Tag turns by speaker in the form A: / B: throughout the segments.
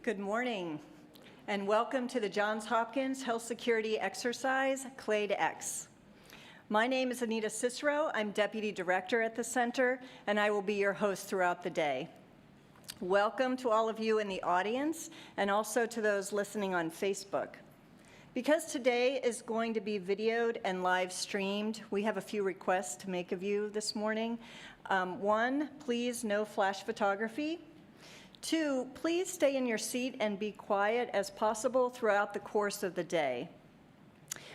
A: Good morning, and welcome to the Johns Hopkins Health Security Exercise, Clade X. My name is Anita Cicero. I'm Deputy Director at the Center, and I will be your host throughout the day. Welcome to all of you in the audience, and also to those listening on Facebook. Because today is going to be videoed and live streamed, we have a few requests to make of you this morning. One, please no flash photography. Two, please stay in your seat and be quiet as possible throughout the course of the day.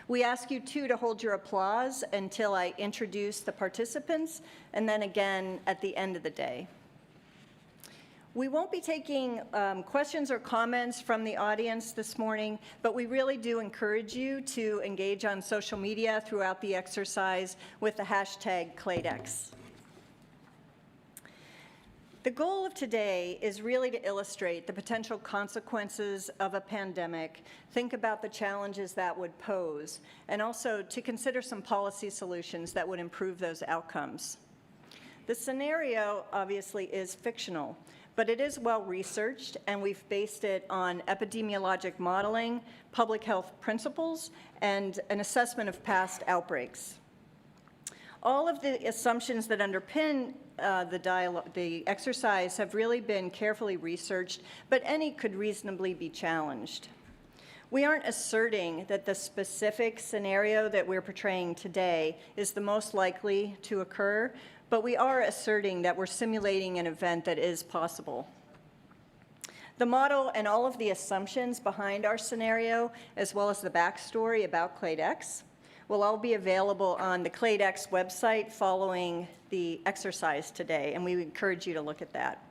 A: We ask you, too, to hold your applause until I introduce the participants, and then again at the end of the day. We won't be taking questions or comments from the audience this morning, but we really do encourage you to engage on social media throughout the exercise with the hashtag CladeX. The goal of today is really to illustrate the potential consequences of a pandemic, think about the challenges that would pose, and also to consider some policy solutions that would improve those outcomes. The scenario, obviously, is fictional, but it is well researched, and we've based it on epidemiologic modeling, public health principles, and an assessment of past outbreaks. All of the assumptions that underpin the exercise have really been carefully researched, but any could reasonably be challenged. We aren't asserting that the specific scenario that we're portraying today is the most likely to occur, but we are asserting that we're simulating an event that is possible. The model and all of the assumptions behind our scenario, as well as the backstory about CladeX, will all be available on the CladeX website following the exercise today, and we encourage you to look at that.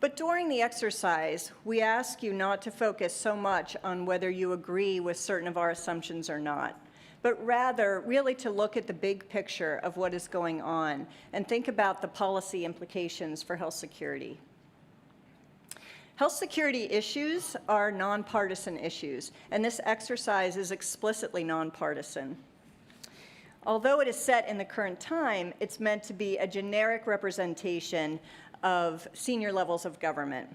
A: But during the exercise, we ask you not to focus so much on whether you agree with certain of our assumptions or not, but rather really to look at the big picture of what is going on and think about the policy implications for health security. Health security issues are nonpartisan issues, and this exercise is explicitly nonpartisan. Although it is set in the current time, it's meant to be a generic representation of senior levels of government.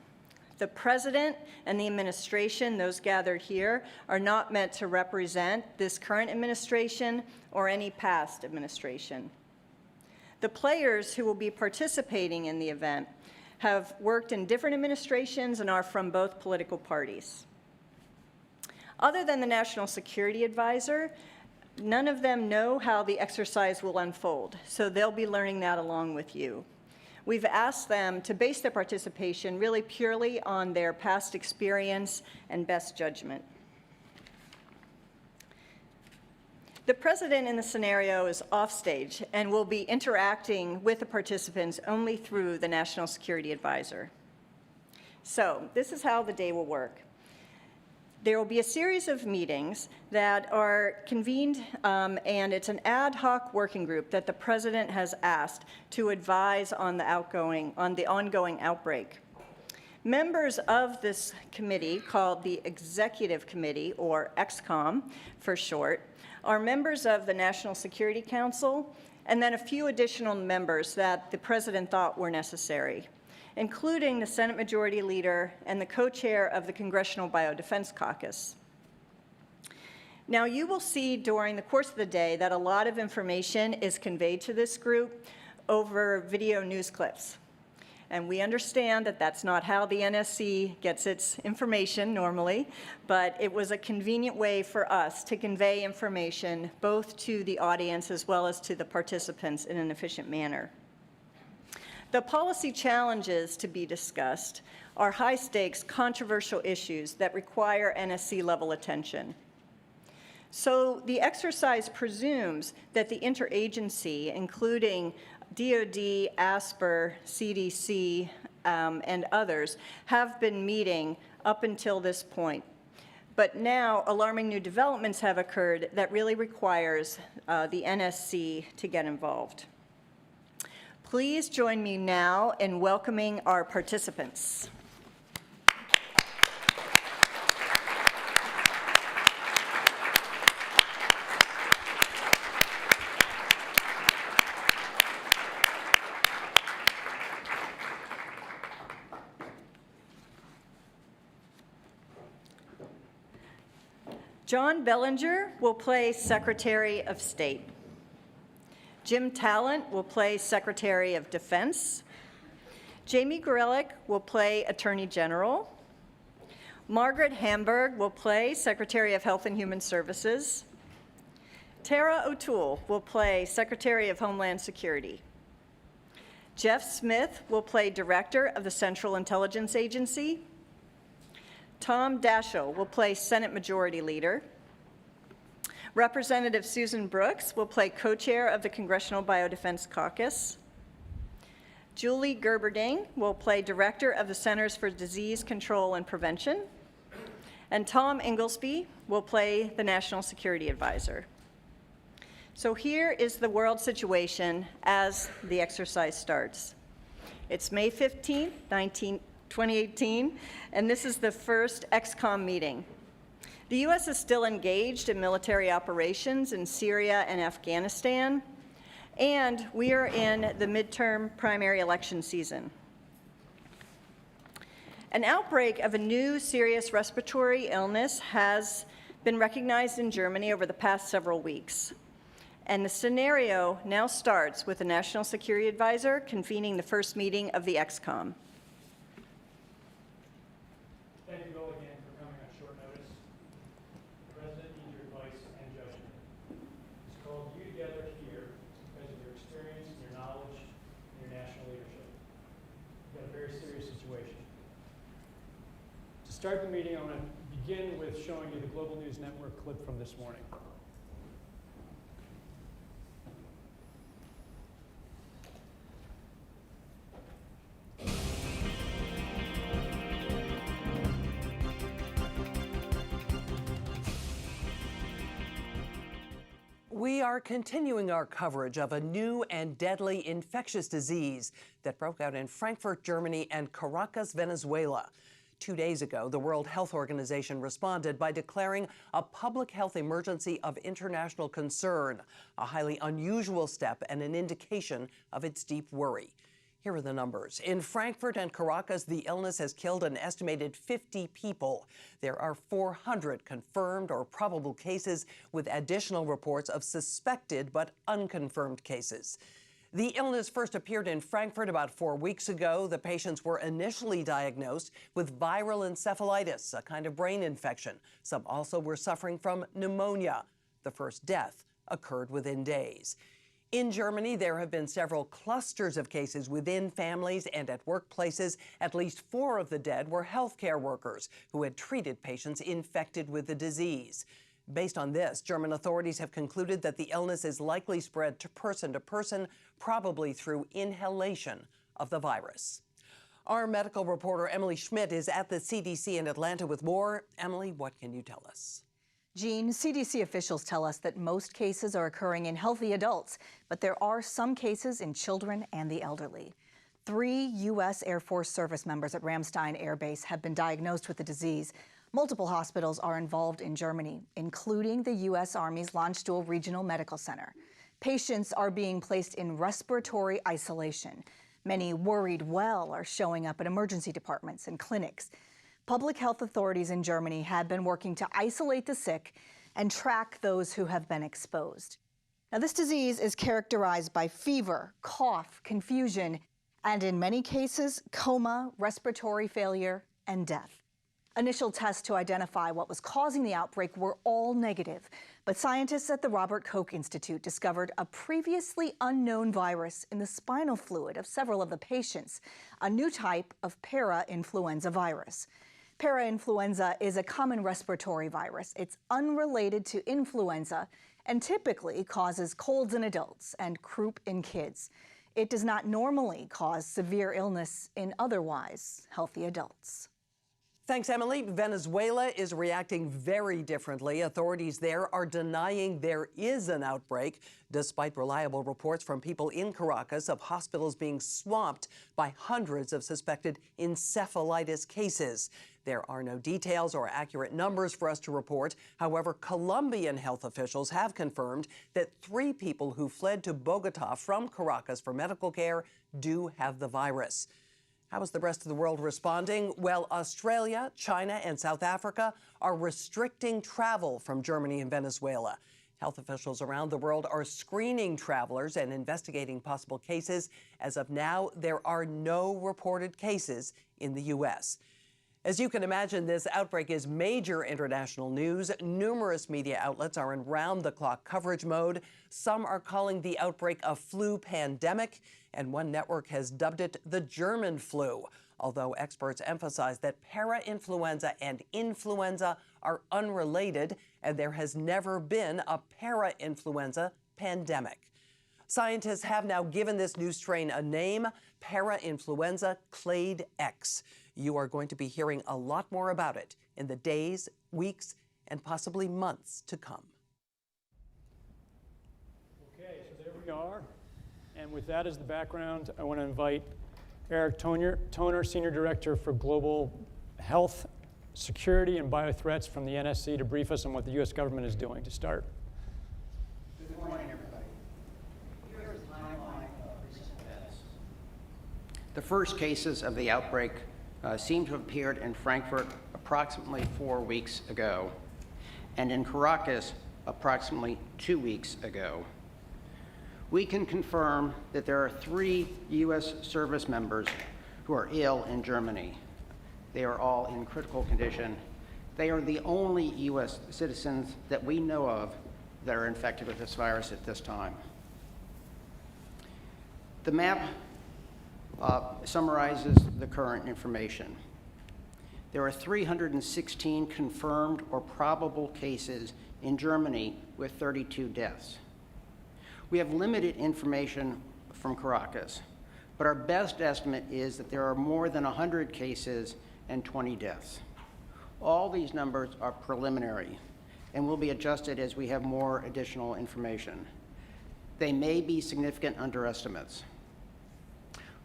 A: The president and the administration, those gathered here, are not meant to represent this current administration or any past administration. The players who will be participating in the event have worked in different administrations and are from both political parties. Other than the National Security Advisor, none of them know how the exercise will unfold, so they'll be learning that along with you. We've asked them to base their participation really purely on their past experience and best judgment. The president in the scenario is offstage and will be interacting with the participants only through the National Security Advisor. So this is how the day will work. There will be a series of meetings that are convened, and it's an ad hoc working group that the president has asked to advise on the ongoing outbreak. Members of this committee, called the Executive Committee, or ExComm for short, are members of the National Security Council, and then a few additional members that the president thought were necessary, including the Senate Majority Leader and the co-chair of the Congressional Biodefense Caucus. Now, you will see during the course of the day that a lot of information is conveyed to this group over video news clips. And we understand that that's not how the NSC gets its information normally, but it was a convenient way for us to convey information both to the audience as well as to the participants in an efficient manner. The policy challenges to be discussed are high-stakes, controversial issues that require NSC-level attention. So the exercise presumes that the interagency, including DOD, ASPR, CDC, and others, have been meeting up until this point. But now, alarming new developments have occurred that really requires the NSC to get involved. Please join me now in welcoming our participants. John Bellinger will play Secretary of State. Jim Talent will play Secretary of Defense. Jamie Gorelick will play Attorney General. Margaret Hamburg will play Secretary of Health and Human Services. Tara O'Toole will play Secretary of Homeland Security. Jeff Smith will play Director of the Central Intelligence Agency. Tom Daschle will play Senate Majority Leader. Representative Susan Brooks will play Co-Chair of the Congressional Biodefense Caucus. Julie Gerberding will play Director of the Centers for Disease Control and Prevention. And Tom Inglesby will play the National Security Advisor. So here is the world situation as the exercise starts. It's May 15th, 2018, and this is the first XCOM meeting. The U.S. is still engaged in military operations in Syria and Afghanistan, and we are in the midterm primary election season. An outbreak of a new serious respiratory illness has been recognized in Germany over the past several weeks. And the scenario now starts with the National Security Advisor convening the first meeting of the XCOM.
B: Thank you all again for coming on short notice. The President needs your advice and judgment. He's called you together here because of your experience, your knowledge, and your national leadership. We've got a very serious situation. To start the meeting, I want to begin with showing you the Global News Network clip from this morning.
C: We are continuing our coverage of a new and deadly infectious disease that broke out in Frankfurt, Germany, and Caracas, Venezuela. 2 days ago, the World Health Organization responded by declaring a public health emergency of international concern, a highly unusual step and an indication of its deep worry. Here are the numbers. In Frankfurt and Caracas, the illness has killed an estimated 50 people. There are 400 confirmed or probable cases, with additional reports of suspected but unconfirmed cases. The illness first appeared in Frankfurt about 4 weeks ago. The patients were initially diagnosed with viral encephalitis, a kind of brain infection. Some also were suffering from pneumonia. The first death occurred within days. In Germany, there have been several clusters of cases within families and at workplaces. At least 4 of the dead were healthcare workers who had treated patients infected with the disease. Based on this, German authorities have concluded that the illness is likely spread to person, probably through inhalation of the virus. Our medical reporter Emily Schmidt is at the CDC in Atlanta with more. Emily, what can you tell us?
D: Jean, CDC officials tell us that most cases are occurring in healthy adults, but there are some cases in children and the elderly. 3 U.S. Air Force service members at Ramstein Air Base have been diagnosed with the disease. Multiple hospitals are involved in Germany, including the U.S. Army's Landstuhl Regional Medical Center. Patients are being placed in respiratory isolation. Many worried well are showing up at emergency departments and clinics. Public health authorities in Germany have been working to isolate the sick and track those who have been exposed. Now, this disease is characterized by fever, cough, confusion, and in many cases, coma, respiratory failure, and death. Initial tests to identify what was causing the outbreak were all negative, but scientists at the Robert Koch Institute discovered a previously unknown virus in the spinal fluid of several of the patients, a new type of para-influenza virus. Para-influenza is a common respiratory virus. It's unrelated to influenza and typically causes colds in adults and croup in kids. It does not normally cause severe illness in otherwise healthy adults.
C: Thanks, Emily. Venezuela is reacting very differently. Authorities there are denying there is an outbreak, despite reliable reports from people in Caracas of hospitals being swamped by hundreds of suspected encephalitis cases. There are no details or accurate numbers for us to report. However, Colombian health officials have confirmed that 3 people who fled to Bogota from Caracas for medical care do have the virus. How is the rest of the world responding? Well, Australia, China, and South Africa are restricting travel from Germany and Venezuela. Health officials around the world are screening travelers and investigating possible cases. As of now, there are no reported cases in the U.S. As you can imagine, this outbreak is major international news. Numerous media outlets are in round-the-clock coverage mode. Some are calling the outbreak a flu pandemic, and one network has dubbed it the German flu, although experts emphasize that para-influenza and influenza are unrelated, and there has never been a para-influenza pandemic. Scientists have now given this new strain a name, para-influenza Clade X. You are going to be hearing a lot more about it in the days, weeks, and possibly months to come.
B: Okay, so there we are. And with that as the background, I want to invite Eric Toner, Senior Director for Global Health, Security, and Biothreats from the NSC, to brief us on what the U.S. government is doing to start.
E: Good morning, everybody. Here is the timeline of recent events. The first cases of the outbreak seem to have appeared in Frankfurt approximately 4 weeks ago, and in Caracas approximately 2 weeks ago. We can confirm that there are 3 U.S. service members who are ill in Germany. They are all in critical condition. They are the only U.S. citizens that we know of that are infected with this virus at this time. The map summarizes the current information. There are 316 confirmed or probable cases in Germany with 32 deaths. We have limited information from Caracas, but our best estimate is that there are more than 100 cases and 20 deaths. All these numbers are preliminary and will be adjusted as we have more additional information. They may be significant underestimates.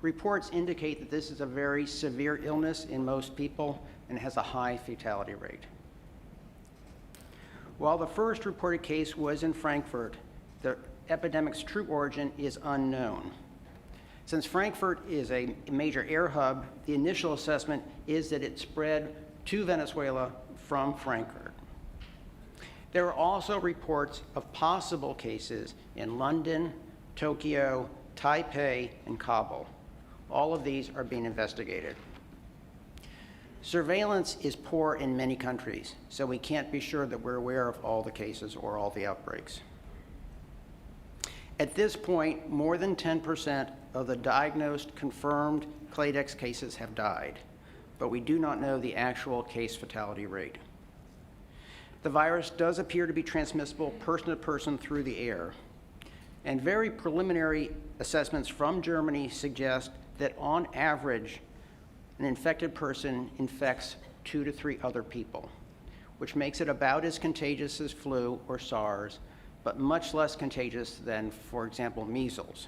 E: Reports indicate that this is a very severe illness in most people and has a high fatality rate. While the first reported case was in Frankfurt, the epidemic's true origin is unknown. Since Frankfurt is a major air hub, the initial assessment is that it spread to Venezuela from Frankfurt. There are also reports of possible cases in London, Tokyo, Taipei, and Kabul. All of these are being investigated. Surveillance is poor in many countries, so we can't be sure that we're aware of all the cases or all the outbreaks. At this point, more than 10% of the diagnosed, confirmed Clade X cases have died, but we do not know the actual case fatality rate. The virus does appear to be transmissible person to person through the air, and very preliminary assessments from Germany suggest that on average, an infected person infects 2 to 3 other people, which makes it about as contagious as flu or SARS, but much less contagious than, for example, measles.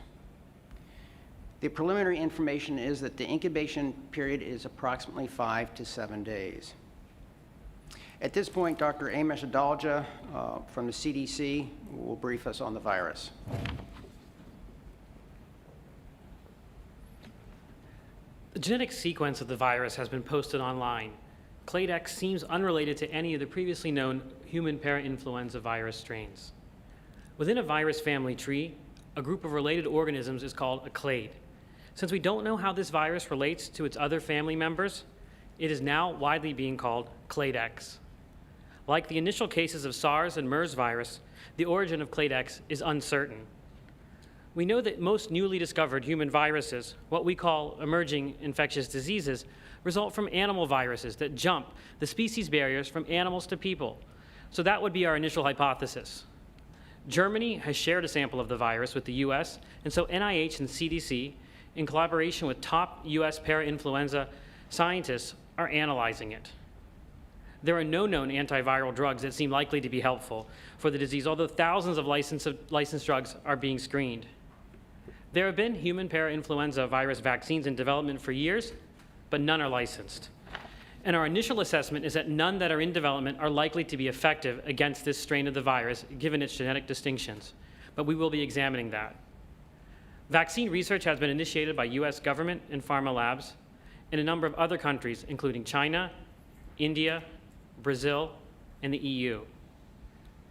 E: The preliminary information is that the incubation period is approximately 5 to 7 days. At this point, Dr. Amish Adalja from the CDC will brief us on the virus.
F: The genetic sequence of the virus has been posted online. Clade X seems unrelated to any of the previously known human parainfluenza virus strains. Within a virus family tree, a group of related organisms is called a clade. Since we don't know how this virus relates to its other family members, it is now widely being called Clade X. Like the initial cases of SARS and MERS virus, the origin of Clade X is uncertain. We know that most newly discovered human viruses, what we call emerging infectious diseases, result from animal viruses that jump the species barriers from animals to people. So that would be our initial hypothesis. Germany has shared a sample of the virus with the US, and so NIH and CDC, in collaboration with top US parainfluenza scientists, are analyzing it. There are no known antiviral drugs that seem likely to be helpful for the disease, although thousands of licensed drugs are being screened. There have been human parainfluenza virus vaccines in development for years, but none are licensed. And our initial assessment is that none that are in development are likely to be effective against this strain of the virus, given its genetic distinctions. But we will be examining that. Vaccine research has been initiated by US government and pharma labs, in a number of other countries, including China, India, Brazil, and the EU.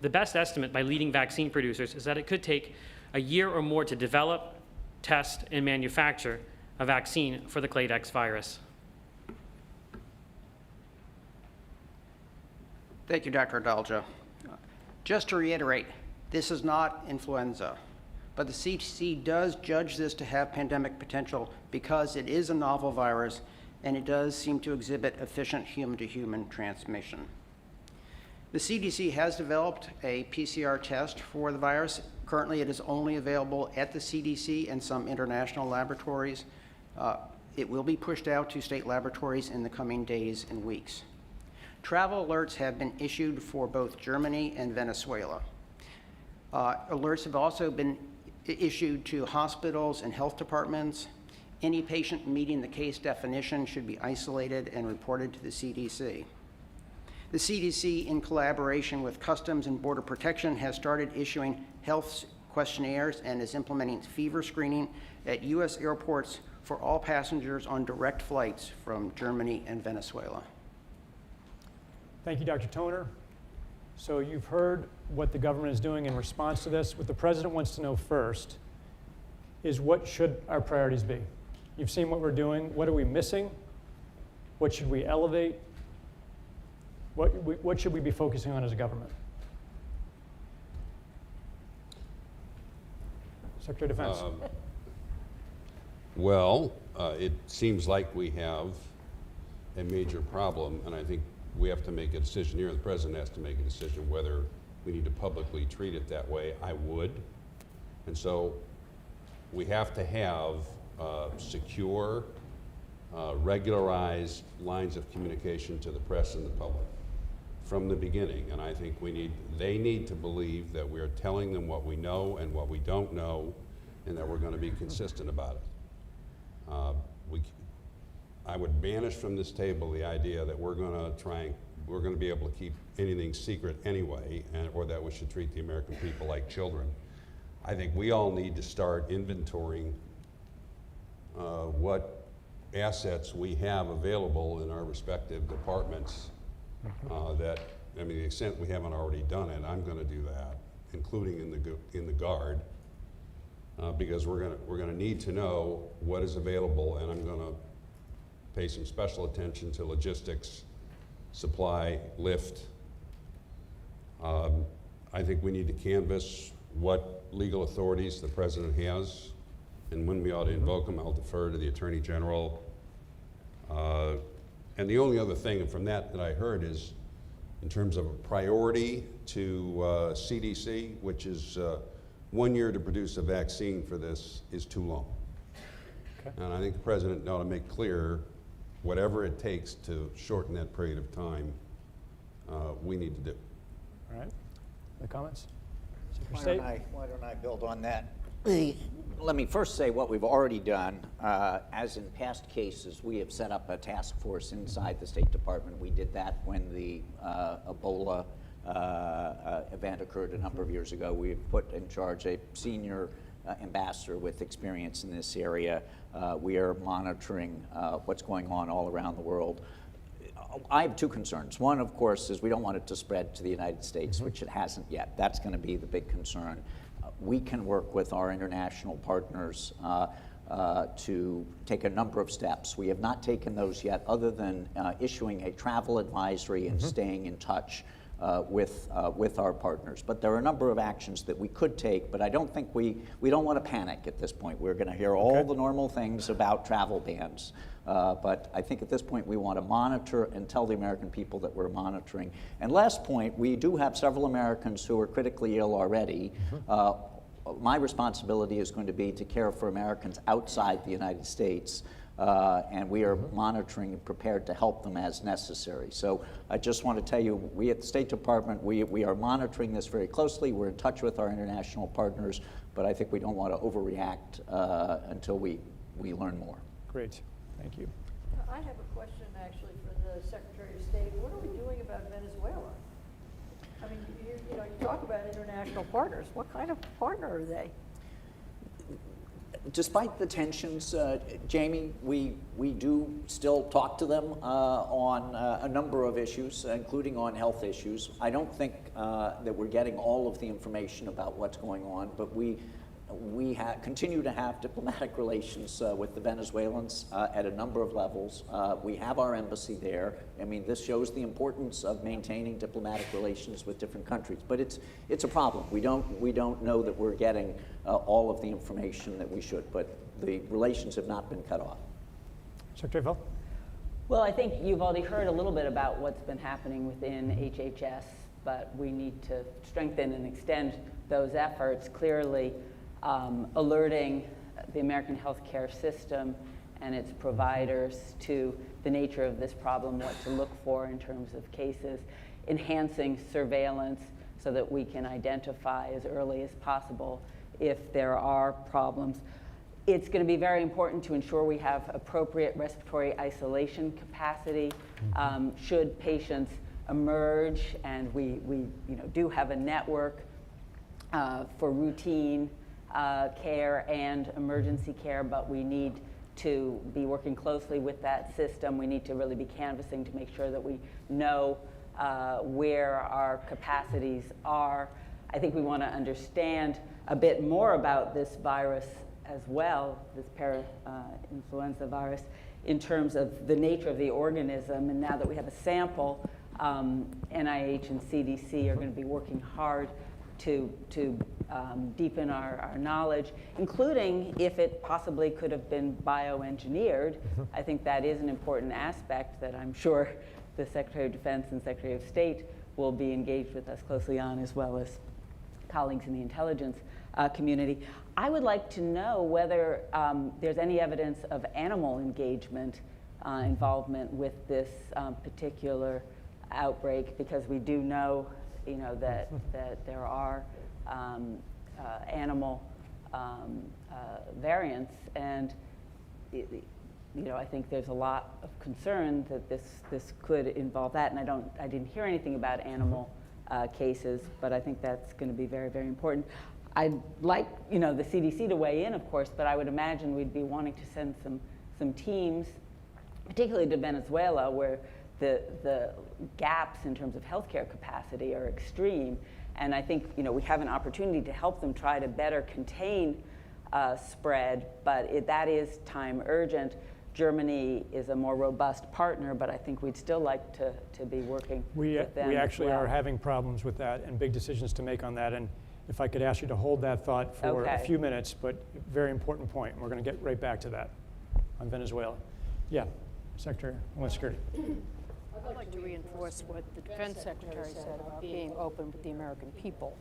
F: The best estimate by leading vaccine producers is that it could take a year or more to develop, test, and manufacture a vaccine for the Clade X virus.
E: Thank you, Dr. Adalja. Just to reiterate, this is not influenza, but the CDC does judge this to have pandemic potential because it is a novel virus and it does seem to exhibit efficient human-to-human transmission. The CDC has developed a PCR test for the virus. Currently, it is only available at the CDC and some international laboratories. It will be pushed out to state laboratories in the coming days and weeks. Travel alerts have been issued for both Germany and Venezuela. Alerts have also been issued to hospitals and health departments. Any patient meeting the case definition should be isolated and reported to the CDC. The CDC, in collaboration with Customs and Border Protection, has started issuing health questionnaires and is implementing fever screening at U.S. airports for all passengers on direct flights from Germany and Venezuela.
B: Thank you, Dr. Toner. So you've heard what the government is doing in response to this. What the president wants to know first is what should our priorities be? You've seen what we're doing. What are we missing? What should we elevate? What should we be focusing on as a government? Secretary of Defense.
G: It seems like we have a major problem, and I think we have to make a decision here. The president has to make a decision whether we need to publicly treat it that way. I would. And so we have to have secure, regularized lines of communication to the press and the public from the beginning. And I think they need to believe that we're telling them what we know and what we don't know, and that we're going to be consistent about it. I would banish from this table the idea that we're going to be able to keep anything secret anyway, or that we should treat the American people like children. I think we all need to start inventorying what assets we have available in our respective departments. To the extent we haven't already done it, I'm going to do that, including in the Guard, because we're going to need to know what is available, and I'm going to pay some special attention to logistics, supply, lift. I think we need to canvass what legal authorities the president has, and when we ought to invoke them. I'll defer to the Attorney General. And the only other thing from that I heard is, in terms of a priority to CDC, which is 1 year to produce a vaccine for this is too long. Okay. And I think the president ought to make clear whatever it takes to shorten that period of time, we need to do.
B: All right. Any comments?
H: Why don't I build on that? Let me first say what we've already done. As in past cases, we have set up a task force inside the State Department. We did that when the Ebola event occurred a number of years ago. We have put in charge a senior ambassador with experience in this area. We are monitoring what's going on all around the world. I have two concerns. One, of course, is we don't want it to spread to the United States, which it hasn't yet. That's going to be the big concern. We can work with our international partners to take a number of steps. We have not taken those yet, other than issuing a travel advisory and staying in touch with our partners. But there are a number of actions that we could take, but I don't think we don't want to panic at this point. We're going to hear all the normal things about travel bans. But I think at this point we want to monitor and tell the American people that we're monitoring. And last point, we do have several Americans who are critically ill already. My responsibility is going to be to care for Americans outside the United States. And we are monitoring and prepared to help them as necessary. So I just want to tell you, we at the State Department, we are monitoring this very closely. We're in touch with our international partners, but I think we don't want to overreact until we learn more.
B: Great, thank you.
I: I have a question actually for the Secretary of State. What are we doing about Venezuela? I mean, you talk about international partners. What kind of partner are they?
H: Despite the tensions, Jamie, we do still talk to them on a number of issues, including on health issues. I don't think that we're getting all of the information about what's going on, but we continue to have diplomatic relations with the Venezuelans at a number of levels. We have our embassy there. I mean, this shows the importance of maintaining diplomatic relations with different countries. But it's a problem. We don't know that we're getting all of the information that we should. But the relations have not been cut off.
B: Secretary Vell?
J: Well, I think you've already heard a little bit about what's been happening within HHS, but we need to strengthen and extend those efforts. Clearly, alerting the American healthcare system and its providers to the nature of this problem, what to look for in terms of cases, enhancing surveillance so that we can identify as early as possible if there are problems. It's going to be very important to ensure we have appropriate respiratory isolation capacity should patients emerge, and we do have a network for routine care and emergency care, but we need to be working closely with that system. We need to really be canvassing to make sure that we know where our capacities are. I think we want to understand a bit more about this virus as well, this para-influenza virus, in terms of the nature of the organism. And now that we have a sample, NIH and CDC are going to be working hard to deepen our knowledge, including if it possibly could have been bioengineered. I think that is an important aspect that I'm sure the Secretary of Defense and Secretary of State will be engaged with us closely on, as well as colleagues in the intelligence community. I would like to know whether there's any evidence of animal engagement involvement with this particular outbreak, because we do know that there are animal variants, and I think there's a lot of concern that this could involve that. And I didn't hear anything about animal cases, but I think that's going to be very, very important. I'd like the CDC to weigh in, of course, but I would imagine we'd be wanting to send some teams, particularly to Venezuela, where the gaps in terms of healthcare capacity are extreme. And I think we have an opportunity to help them try to better contain spread, but that is time urgent. Germany is a more robust partner, but I think we'd still like to be working with them.
B: We actually
J: as well.
B: are having problems with that and big decisions to make on that. And if I could ask you to hold that thought for a few minutes, but very important point. We're going to get right back to that on Venezuela. Yeah, Secretary of Homeland Security.
I: I'd like to reinforce what the Defense Secretary said about being open with the American people.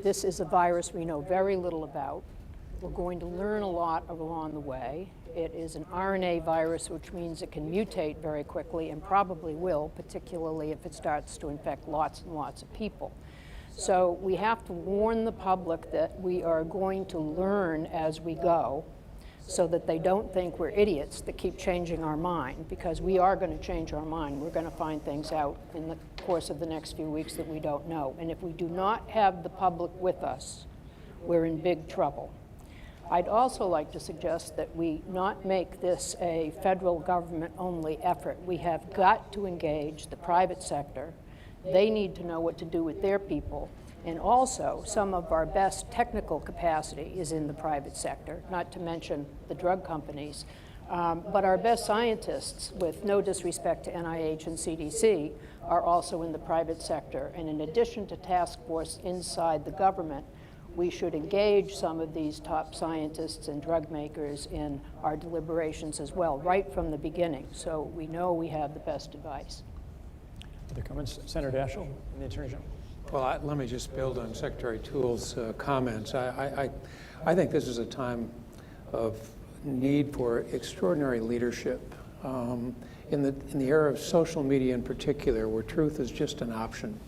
I: This is a virus we know very little about. We're going to learn a lot along the way. It is an RNA virus, which means it can mutate very quickly, and probably will, particularly if it starts to infect lots and lots of people. So we have to warn the public that we are going to learn as we go, so that they don't think we're idiots that keep changing our mind, because we are going to change our mind. We're going to find things out in the course of the next few weeks that we don't know. And if we do not have the public with us, we're in big trouble. I'd also like to suggest that we not make this a federal government-only effort. We have got to engage the private sector. They need to know what to do with their people. And also, some of our best technical capacity is in the private sector, not to mention the drug companies. But our best scientists, with no disrespect to NIH and CDC, are also in the private sector. And in addition to task force inside the government, we should engage some of these top scientists and drug makers in our deliberations as well, right from the beginning, so we know we have the best advice.
B: Other comments? Senator Daschle and the Attorney General.
K: Well, let me just build on Secretary Toole's comments. I think this is a time of need for extraordinary leadership. In the era of social media in particular, where truth is just an option,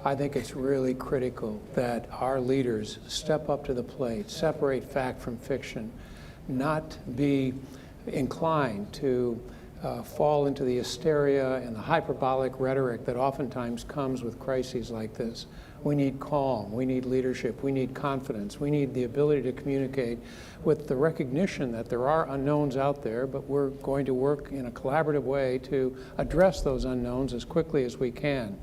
K: I think it's really critical that our leaders step up to the plate, separate fact from fiction, not be inclined to fall into the hysteria and the hyperbolic rhetoric that oftentimes comes with crises like this. We need calm, we need leadership, we need confidence, we need the ability to communicate with the recognition that there are unknowns out there, but we're going to work in a collaborative way to address those unknowns as quickly as we can.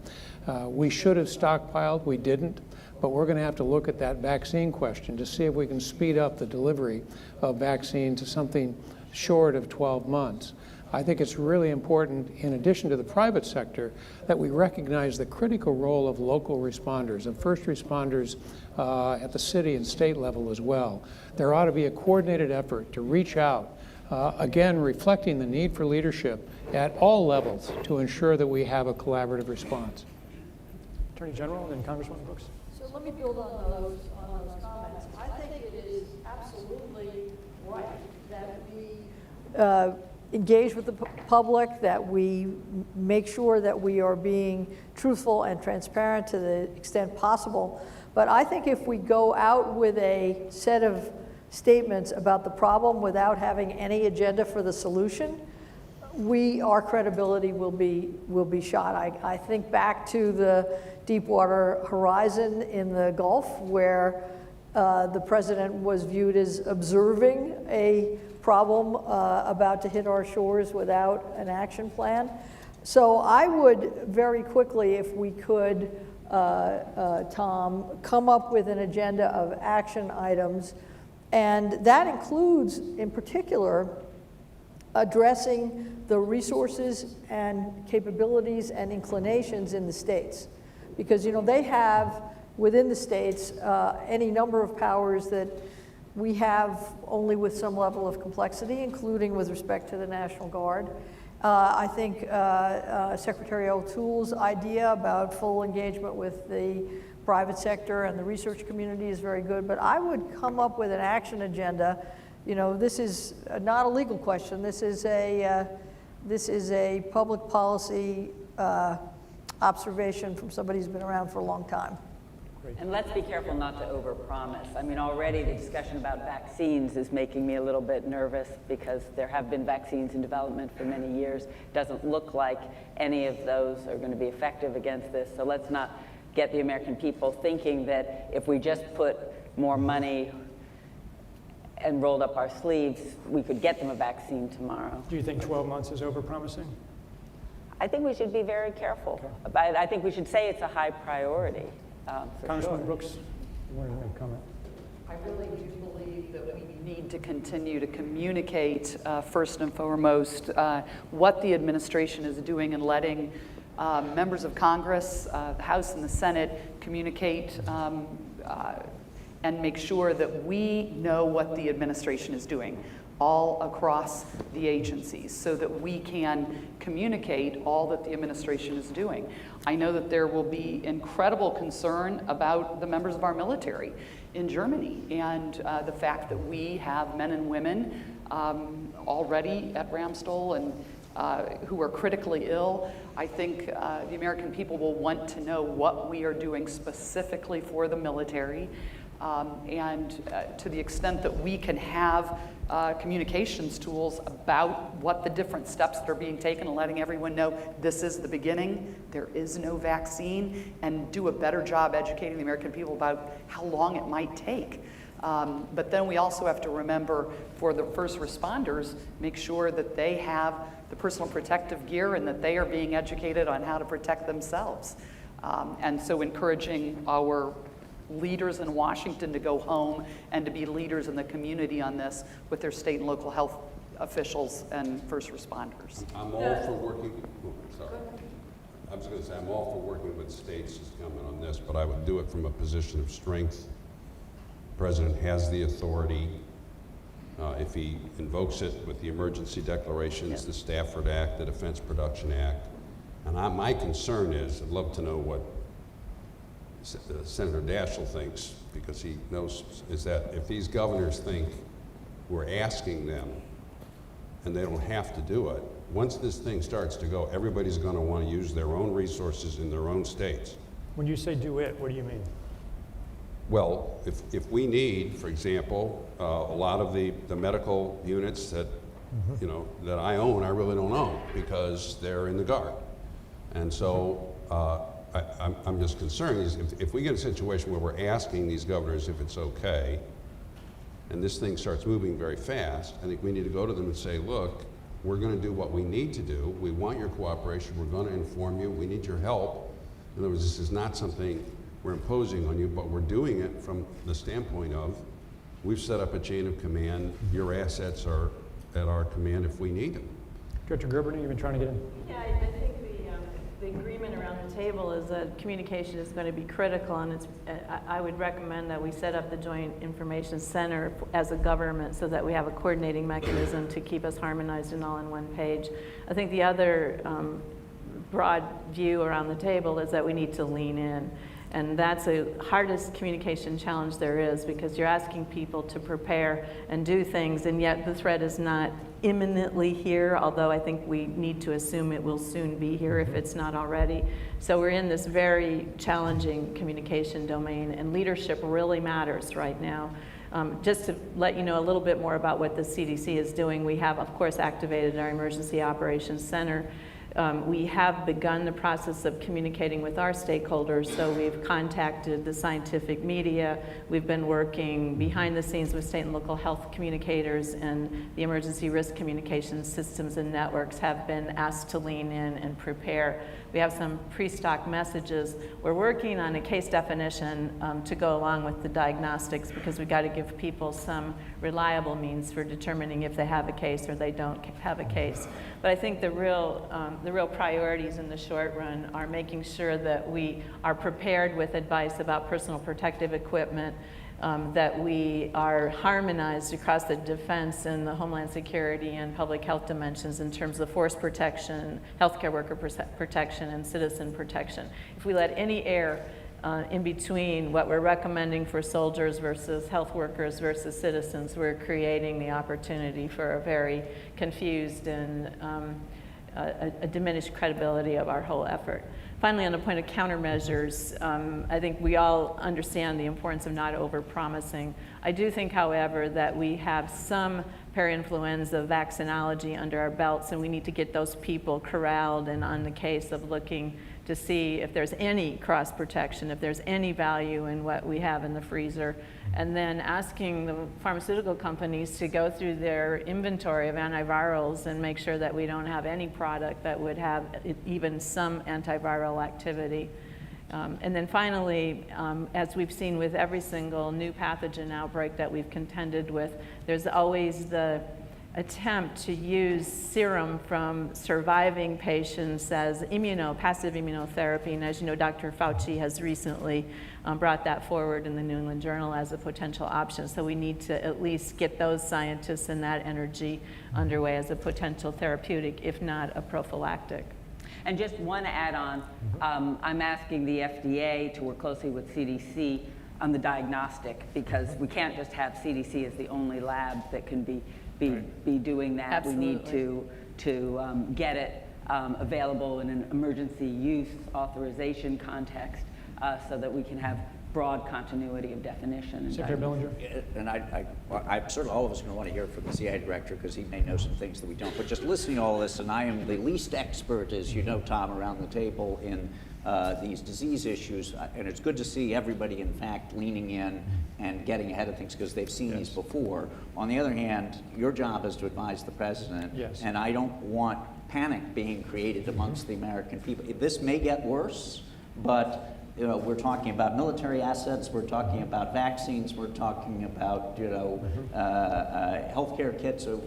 K: We should have stockpiled, we didn't, but we're going to have to look at that vaccine question to see if we can speed up the delivery of vaccine to something short of 12 months. I think it's really important, in addition to the private sector, that we recognize the critical role of local responders and first responders at the city and state level as well. There ought to be a coordinated effort to reach out, again, reflecting the need for leadership at all levels to ensure that we have a collaborative response.
B: Attorney General and then Congresswoman Brooks.
L: So let me build on those comments. I think it is absolutely right that we engage with the public, that we make sure that we are being truthful and transparent to the extent possible. But I think if we go out with a set of statements about the problem without having any agenda for the solution, our credibility will be shot. I think back to the Deepwater Horizon in the Gulf, where the president was viewed as observing a problem about to hit our shores without an action plan. So I would very quickly, if we could, Tom, come up with an agenda of action items, and that includes, in particular, addressing the resources and capabilities and inclinations in the states. Because, you know, they have, within the states, any number of powers that we have only with some level of complexity, including with respect to the National Guard. I think Secretary O'Toole's idea about full engagement with the private sector and the research community is very good, but I would come up with an action agenda. You know, this is not a legal question. This is a public policy observation from somebody who's been around for a long time.
J: And let's be careful not to overpromise. I mean, already the discussion about vaccines is making me a little bit nervous because there have been vaccines in development for many years. It doesn't look like any of those are going to be effective against this. So let's not get the American people thinking that if we just put more money and rolled up our sleeves, we could get them a vaccine tomorrow.
B: Do you think 12 months is overpromising?
J: I think we should be very careful. But I think we should say it's a high priority.
B: Congresswoman Brooks, you wanted to make a comment?
M: I really do believe that we need to continue to communicate, first and foremost, what the administration is doing and letting members of Congress, the House and the Senate, communicate and make sure that we know what the administration is doing all across the agencies so that we can communicate all that the administration is doing. I know that there will be incredible concern about the members of our military in Germany and the fact that we have men and women already at Ramstol and who are critically ill. I think the American people will want to know what we are doing specifically for the military. And to the extent that we can have communications tools about what the different steps that are being taken and letting everyone know this is the beginning, there is no vaccine, and do a better job educating the American people about how long it might take. But then we also have to remember for the first responders, make sure that they have the personal protective gear and that they are being educated on how to protect themselves. And so encouraging our leaders in Washington to go home and to be leaders in the community on this with their state and local health officials and first responders.
G: I'm all for working, I was going to say I'm all for working with states to comment on this, but I would do it from a position of strength. The President has the authority. If he invokes it with the emergency declarations, the Stafford Act, the Defense Production Act. And my concern is, I'd love to know what Senator Daschle thinks, because he knows, is that if these governors think we're asking them and they don't have to do it, once this thing starts to go, everybody's going to want to use their own resources in their own states.
B: When you say do it, what do you mean?
G: Well, if we need, for example, a lot of the medical units that you know, that I own, I really don't own because they're in the Guard. And so I'm just concerned is if we get a situation where we're asking these governors if it's okay, and this thing starts moving very fast, I think we need to go to them and say, look, we're going to do what we need to do. We want your cooperation. We're going to inform you. We need your help. In other words, this is not something we're imposing on you, but we're doing it from the standpoint of we've set up a chain of command. Your assets are at our command if we need them.
B: Director Gerber, you've been trying to get in.
N: Yeah, I think the agreement around the table is that communication is going to be critical, and I would recommend that we set up the Joint Information Center as a government so that we have a coordinating mechanism to keep us harmonized and all on one page. I think the other broad view around the table is that we need to lean in. And that's the hardest communication challenge there is, because you're asking people to prepare and do things, and yet the threat is not imminently here, although I think we need to assume it will soon be here if it's not already. So we're in this very challenging communication domain, and leadership really matters right now. Just to let you know a little bit more about what the CDC is doing, we have, of course, activated our Emergency Operations Center. We have begun the process of communicating with our stakeholders, so we've contacted the scientific media. We've been working behind the scenes with state and local health communicators, and the emergency risk communication systems and networks have been asked to lean in and prepare. We have some pre-stock messages. We're working on a case definition to go along with the diagnostics, because we've got to give people some reliable means for determining if they have a case or they don't have a case. But I think the real priorities in the short run are making sure that we are prepared with advice about personal protective equipment, that we are harmonized across the defense and the homeland security and public health dimensions in terms of force protection, healthcare worker protection, and citizen protection. If we let any air in between what we're recommending for soldiers versus health workers versus citizens, we're creating the opportunity for a very confused and a diminished credibility of our whole effort. Finally, on the point of countermeasures, I think we all understand the importance of not over-promising. I do think, however, that we have some parainfluenza vaccinology under our belts, and we need to get those people corralled and on the case of looking to see if there's any cross protection, if there's any value in what we have in the freezer, and then asking the pharmaceutical companies to go through their inventory of antivirals and make sure that we don't have any product that would have even some antiviral activity. And then finally, as we've seen with every single new pathogen outbreak that we've contended with, there's always the attempt to use serum from surviving patients as passive immunotherapy. And as you know, Dr. Fauci has recently brought that forward in the New England Journal as a potential option. So we need to at least get those scientists and that energy underway as a potential therapeutic, if not a prophylactic.
J: And just one add-on, I'm asking the FDA to work closely with CDC on the diagnostic, because we can't just have CDC as the only lab that can be doing that.
N: Absolutely.
J: We need to get it available in an emergency use authorization context so that we can have broad continuity of definition. And
B: Secretary Bellinger.
H: And I'm certain all of us are going to want to hear from the CIA director, because he may know some things that we don't. But just listening to all this, and I am the least expert, as you know, Tom, around the table in these disease issues, and it's good to see everybody, in fact, leaning in and getting ahead of things, because they've seen these before. On the other hand, your job is to advise the president, and I don't want panic being created amongst the American people. This may get worse, but we're talking about military assets, we're talking about vaccines, we're talking about healthcare kits. So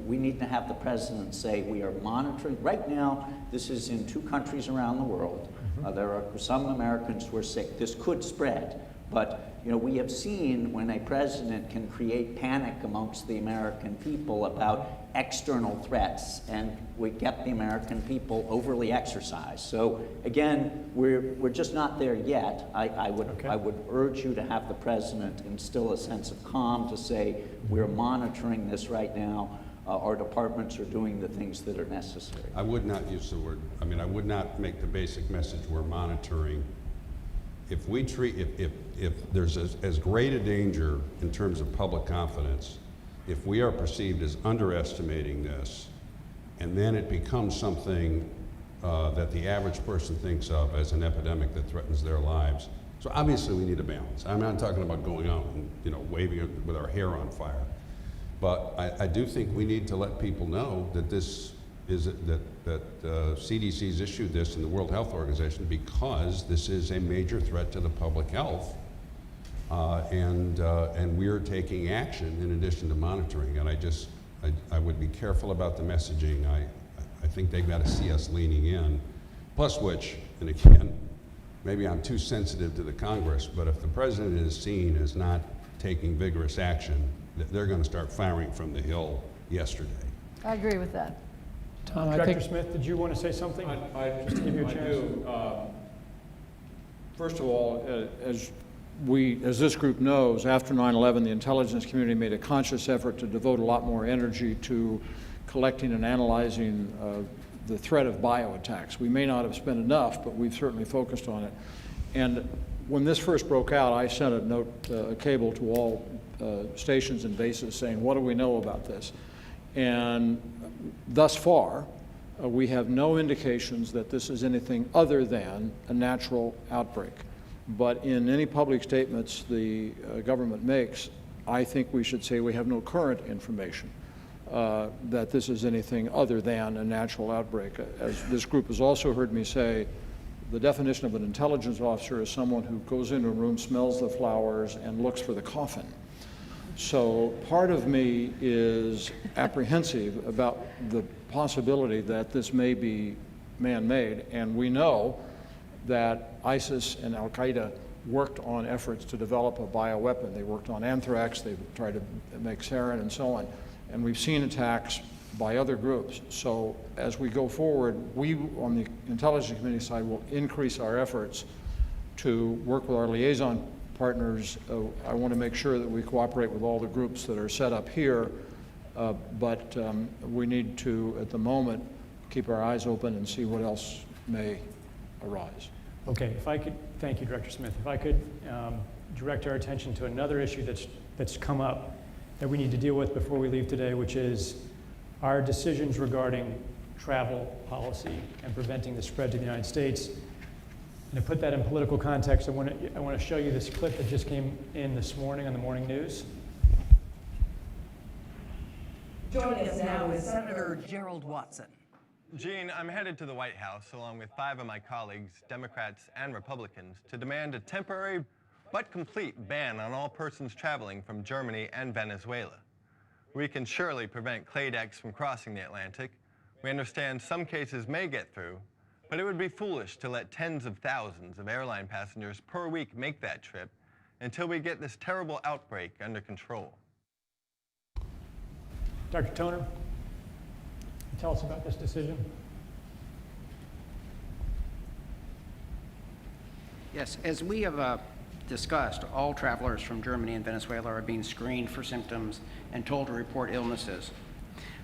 H: we need to have the president say we are monitoring. Right now, this is in 2 countries around the world. There are some Americans who are sick. This could spread, but we have seen when a president can create panic amongst the American people about external threats, and we get the American people overly exercised. So again, we're just not there yet. I would urge you to have the president instill a sense of calm to say we're monitoring this right now. Our departments are doing the things that are necessary.
G: I would not use the word, I would not make the basic message we're monitoring. If there's as great a danger in terms of public confidence if we are perceived as underestimating this, and then it becomes something that the average person thinks of as an epidemic that threatens their lives. So obviously we need a balance. I'm not talking about going out and, you know, waving it with our hair on fire. But I do think we need to let people know that this is, that CDC's issued this in the World Health Organization because this is a major threat to the public health. And we're taking action in addition to monitoring. And I would be careful about the messaging. I think they've got to see us leaning in. Plus which, and again, maybe I'm too sensitive to the Congress, but if the president is seen as not taking vigorous action, they're going to start firing from the Hill yesterday.
L: I agree with that.
K: Tom,
B: Director Smith, did you want to say something? Just to give you a chance.
O: Do. First of all, as this group knows, after 9/11, the intelligence community made a conscious effort to devote a lot more energy to collecting and analyzing the threat of bioattacks. We may not have spent enough, but we've certainly focused on it. And when this first broke out, I sent a note, a cable to all stations and bases saying, what do we know about this? And thus far, we have no indications that this is anything other than a natural outbreak. But in any public statements the government makes, I think we should say we have no current information that this is anything other than a natural outbreak. As this group has also heard me say, the definition of an intelligence officer is someone who goes into a room, smells the flowers, and looks for the coffin. So part of me is apprehensive about the possibility that this may be man-made, and we know that ISIS and Al-Qaeda worked on efforts to develop a bioweapon. They worked on anthrax, they tried to make sarin and so on, and we've seen attacks by other groups. So as we go forward, we on the intelligence community side will increase our efforts to work with our liaison partners. I want to make sure that we cooperate with all the groups that are set up here, but we need to, at the moment, keep our eyes open and see what else may arise.
B: Okay, if I could, thank you, Director Smith. If I could direct our attention to another issue that's come up that we need to deal with before we leave today, which is our decisions regarding travel policy and preventing the spread to the United States. And to put that in political context, I want to show you this clip that just came in this morning on the morning news.
C: Joining us now is Senator Gerald Watson.
P: Gene, I'm headed to the White House along with 5 of my colleagues, Democrats and Republicans, to demand a temporary but complete ban on all persons traveling from Germany and Venezuela. We can surely prevent Clade X from crossing the Atlantic. We understand some cases may get through, but it would be foolish to let tens of thousands of airline passengers per week make that trip until we get this terrible outbreak under control.
B: Dr. Toner, tell us about this decision.
E: Yes, as we have discussed, all travelers from Germany and Venezuela are being screened for symptoms and told to report illnesses.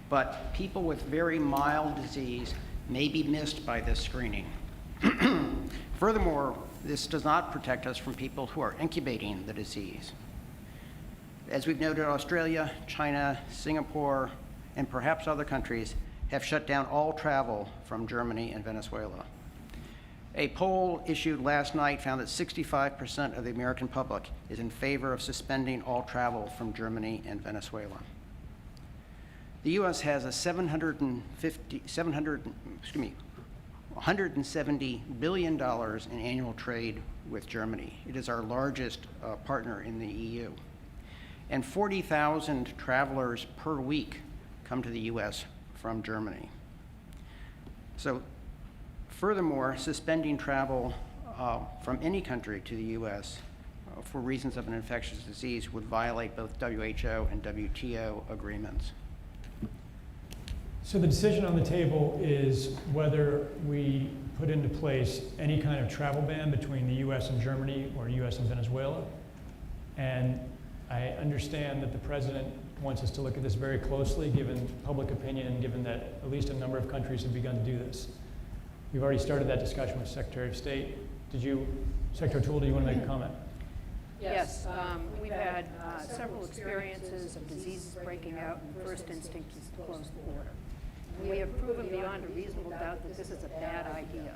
E: But people with very mild disease may be missed by this screening. Furthermore, this does not protect us from people who are incubating the disease. As we've noted, Australia, China, Singapore, and perhaps other countries have shut down all travel from Germany and Venezuela. A poll issued last night found that 65% of the American public is in favor of suspending all travel from Germany and Venezuela. The U.S. has a $170 billion in annual trade with Germany. It is our largest partner in the EU. And 40,000 travelers per week come to the U.S. from Germany. So, furthermore, suspending travel from any country to the U.S. For reasons of an infectious disease would violate both WHO and WTO agreements.
B: So the decision on the table is whether we put into place any kind of travel ban between the U.S. and Germany or U.S. and Venezuela. And I understand that the president wants us to look at this very closely, given public opinion and given that at least a number of countries have begun to do this. We've already started that discussion with Secretary of State. Secretary Toole, do you want to make a comment?
I: Yes, we've had several experiences of diseases breaking out, and the first instinct is to close the border. And we have proven beyond a reasonable doubt that this is a bad idea.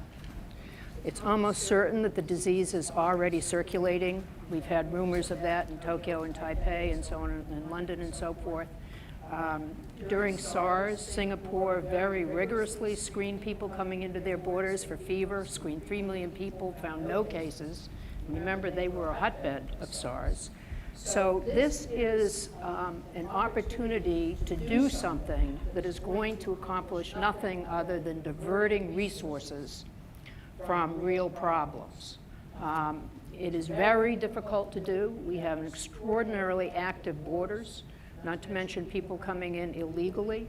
I: It's almost certain that the disease is already circulating. We've had rumors of that in Tokyo and Taipei and so on, in London and so forth. During SARS, Singapore very rigorously screened people coming into their borders for fever, screened 3 million people, found no cases. Remember, they were a hotbed of SARS. So this is an opportunity to do something that is going to accomplish nothing other than diverting resources from real problems. It is very difficult to do. We have extraordinarily active borders, not to mention people coming in illegally.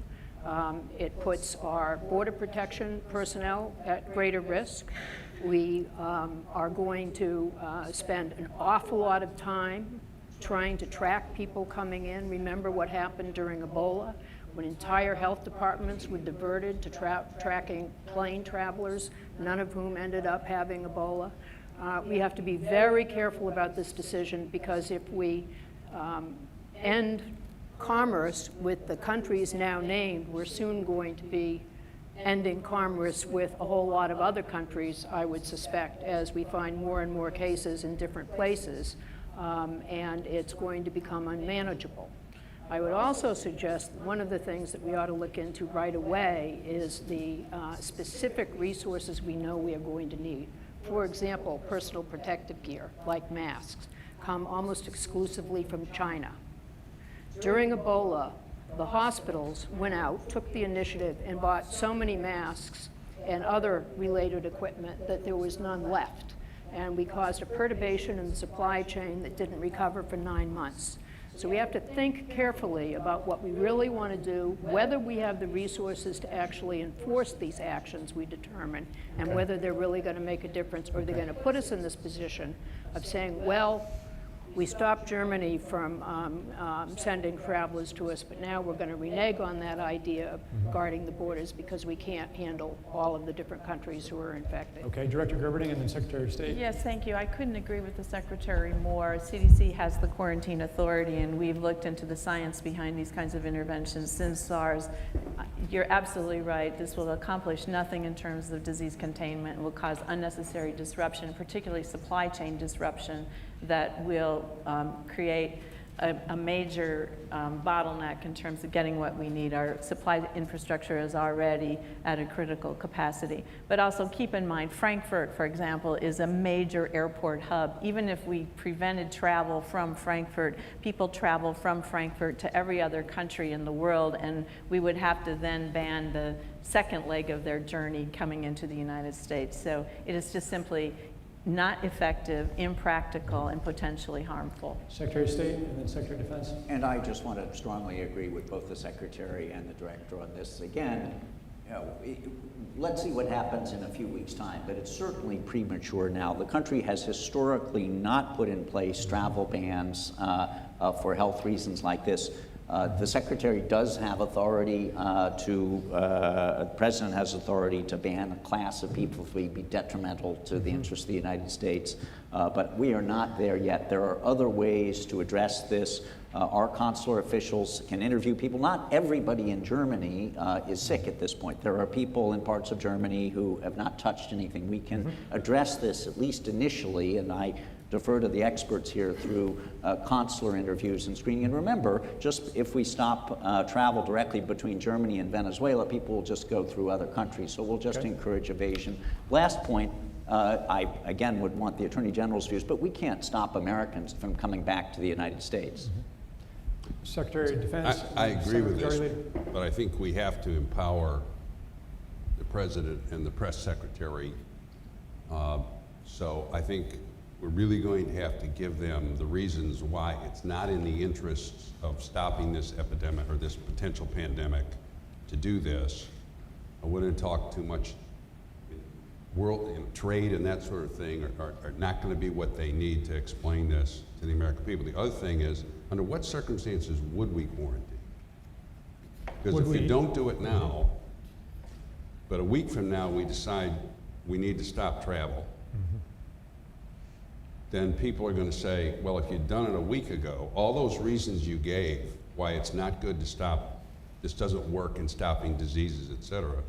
I: It puts our border protection personnel at greater risk. We are going to spend an awful lot of time trying to track people coming in. Remember what happened during Ebola, when entire health departments were diverted to tracking plane travelers, none of whom ended up having Ebola. We have to be very careful about this decision, because if we end commerce with the countries now named, we're soon going to be ending commerce with a whole lot of other countries, I would suspect, as we find more and more cases in different places, and it's going to become unmanageable. I would also suggest that one of the things that we ought to look into right away is the specific resources we know we are going to need. For example, personal protective gear, like masks, come almost exclusively from China. During Ebola, the hospitals went out, took the initiative, and bought so many masks and other related equipment that there was none left. And we caused a perturbation in the supply chain that didn't recover for 9 months. So we have to think carefully about what we really want to do, whether we have the resources to actually enforce these actions we determine, and whether they're really going to make a difference, or they're going to put us in this position of saying, well, we stopped Germany from sending travelers to us, but now we're going to renege on that idea of guarding the borders because we can't handle all of the different countries who are infected.
B: Okay, Director Gerberding and then Secretary of State.
N: Yes, thank you. I couldn't agree with the Secretary more. CDC has the quarantine authority, and we've looked into the science behind these kinds of interventions since SARS. You're absolutely right. This will accomplish nothing in terms of disease containment and will cause unnecessary disruption, particularly supply chain disruption, that will create a major bottleneck in terms of getting what we need. Our supply infrastructure is already at a critical capacity. But also keep in mind, Frankfurt, for example, is a major airport hub. Even if we prevented travel from Frankfurt, people travel from Frankfurt to every other country in the world, and we would have to then ban the second leg of their journey coming into the United States. So it is just simply not effective, impractical, and potentially harmful.
B: Secretary of State and then Secretary of Defense.
H: And I just want to strongly agree with both the Secretary and the Director on this. Again, let's see what happens in a few weeks' time, but it's certainly premature now. The country has historically not put in place travel bans for health reasons like this. The Secretary does have authority the President has authority to ban a class of people if we be detrimental to the interests of the United States. But we are not there yet. There are other ways to address this. Our consular officials can interview people. Not everybody in Germany is sick at this point. There are people in parts of Germany who have not touched anything. We can address this, at least initially, and I defer to the experts here, through consular interviews and screening. And remember, just if we stop travel directly between Germany and Venezuela, people will just go through other countries. So we'll just encourage evasion. Last point, I again would want the Attorney General's views, but we can't stop Americans from coming back to the United States.
B: Secretary of Defense.
G: I agree with this, but I think we have to empower the President and the Press Secretary. So I think we're really going to have to give them the reasons why it's not in the interests of stopping this epidemic or this potential pandemic to do this. I wouldn't talk too much. Trade and that sort of thing are not going to be what they need to explain this to the American people. The other thing is, under what circumstances would we quarantine? Because if we don't do it now, but a week from now we decide we need to stop travel, then people are going to say, well, if you'd done it a week ago, all those reasons you gave why it's not good to stop, this doesn't work in stopping diseases, et cetera,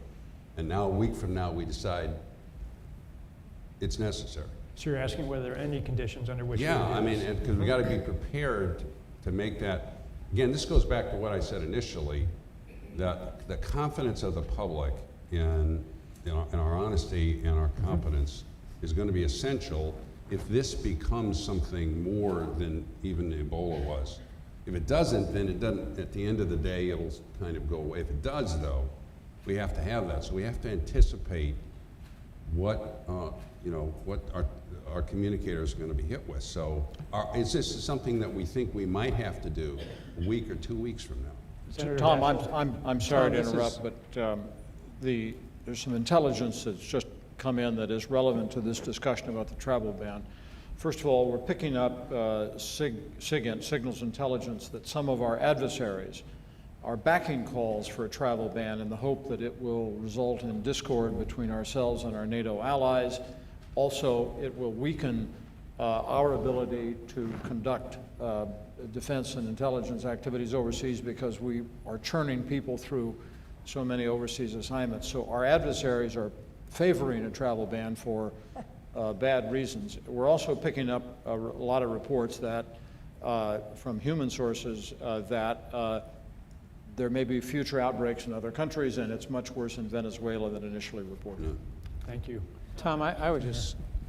G: and now a week from now we decide it's necessary.
B: So you're asking whether there are any conditions under which we
G: Yeah,
B: would do
G: I mean,
B: this?
G: because we got to be prepared to make that. Again, this goes back to what I said initially, that the confidence of the public in our honesty and our competence is going to be essential if this becomes something more than even Ebola was. If it doesn't, then it doesn't, at the end of the day, it'll kind of go away. If it does, though, we have to have that. So we have to anticipate what, what our communicators are going to be hit with. So is this something that we think we might have to do a week or 2 weeks from now?
B: Senator
O: Tom,
B: Daschle.
O: I'm sorry
B: Tom,
O: to
B: this
O: interrupt, but there's some intelligence that's just come in that is relevant to this discussion about the travel ban. First of all, we're picking up signals intelligence that some of our adversaries are backing calls for a travel ban in the hope that it will result in discord between ourselves and our NATO allies. Also, it will weaken our ability to conduct defense and intelligence activities overseas because we are churning people through so many overseas assignments. So our adversaries are favoring a travel ban for bad reasons. We're also picking up a lot of reports that from human sources that there may be future outbreaks in other countries, and it's much worse in Venezuela than initially reported.
B: Thank you.
K: Tom, I would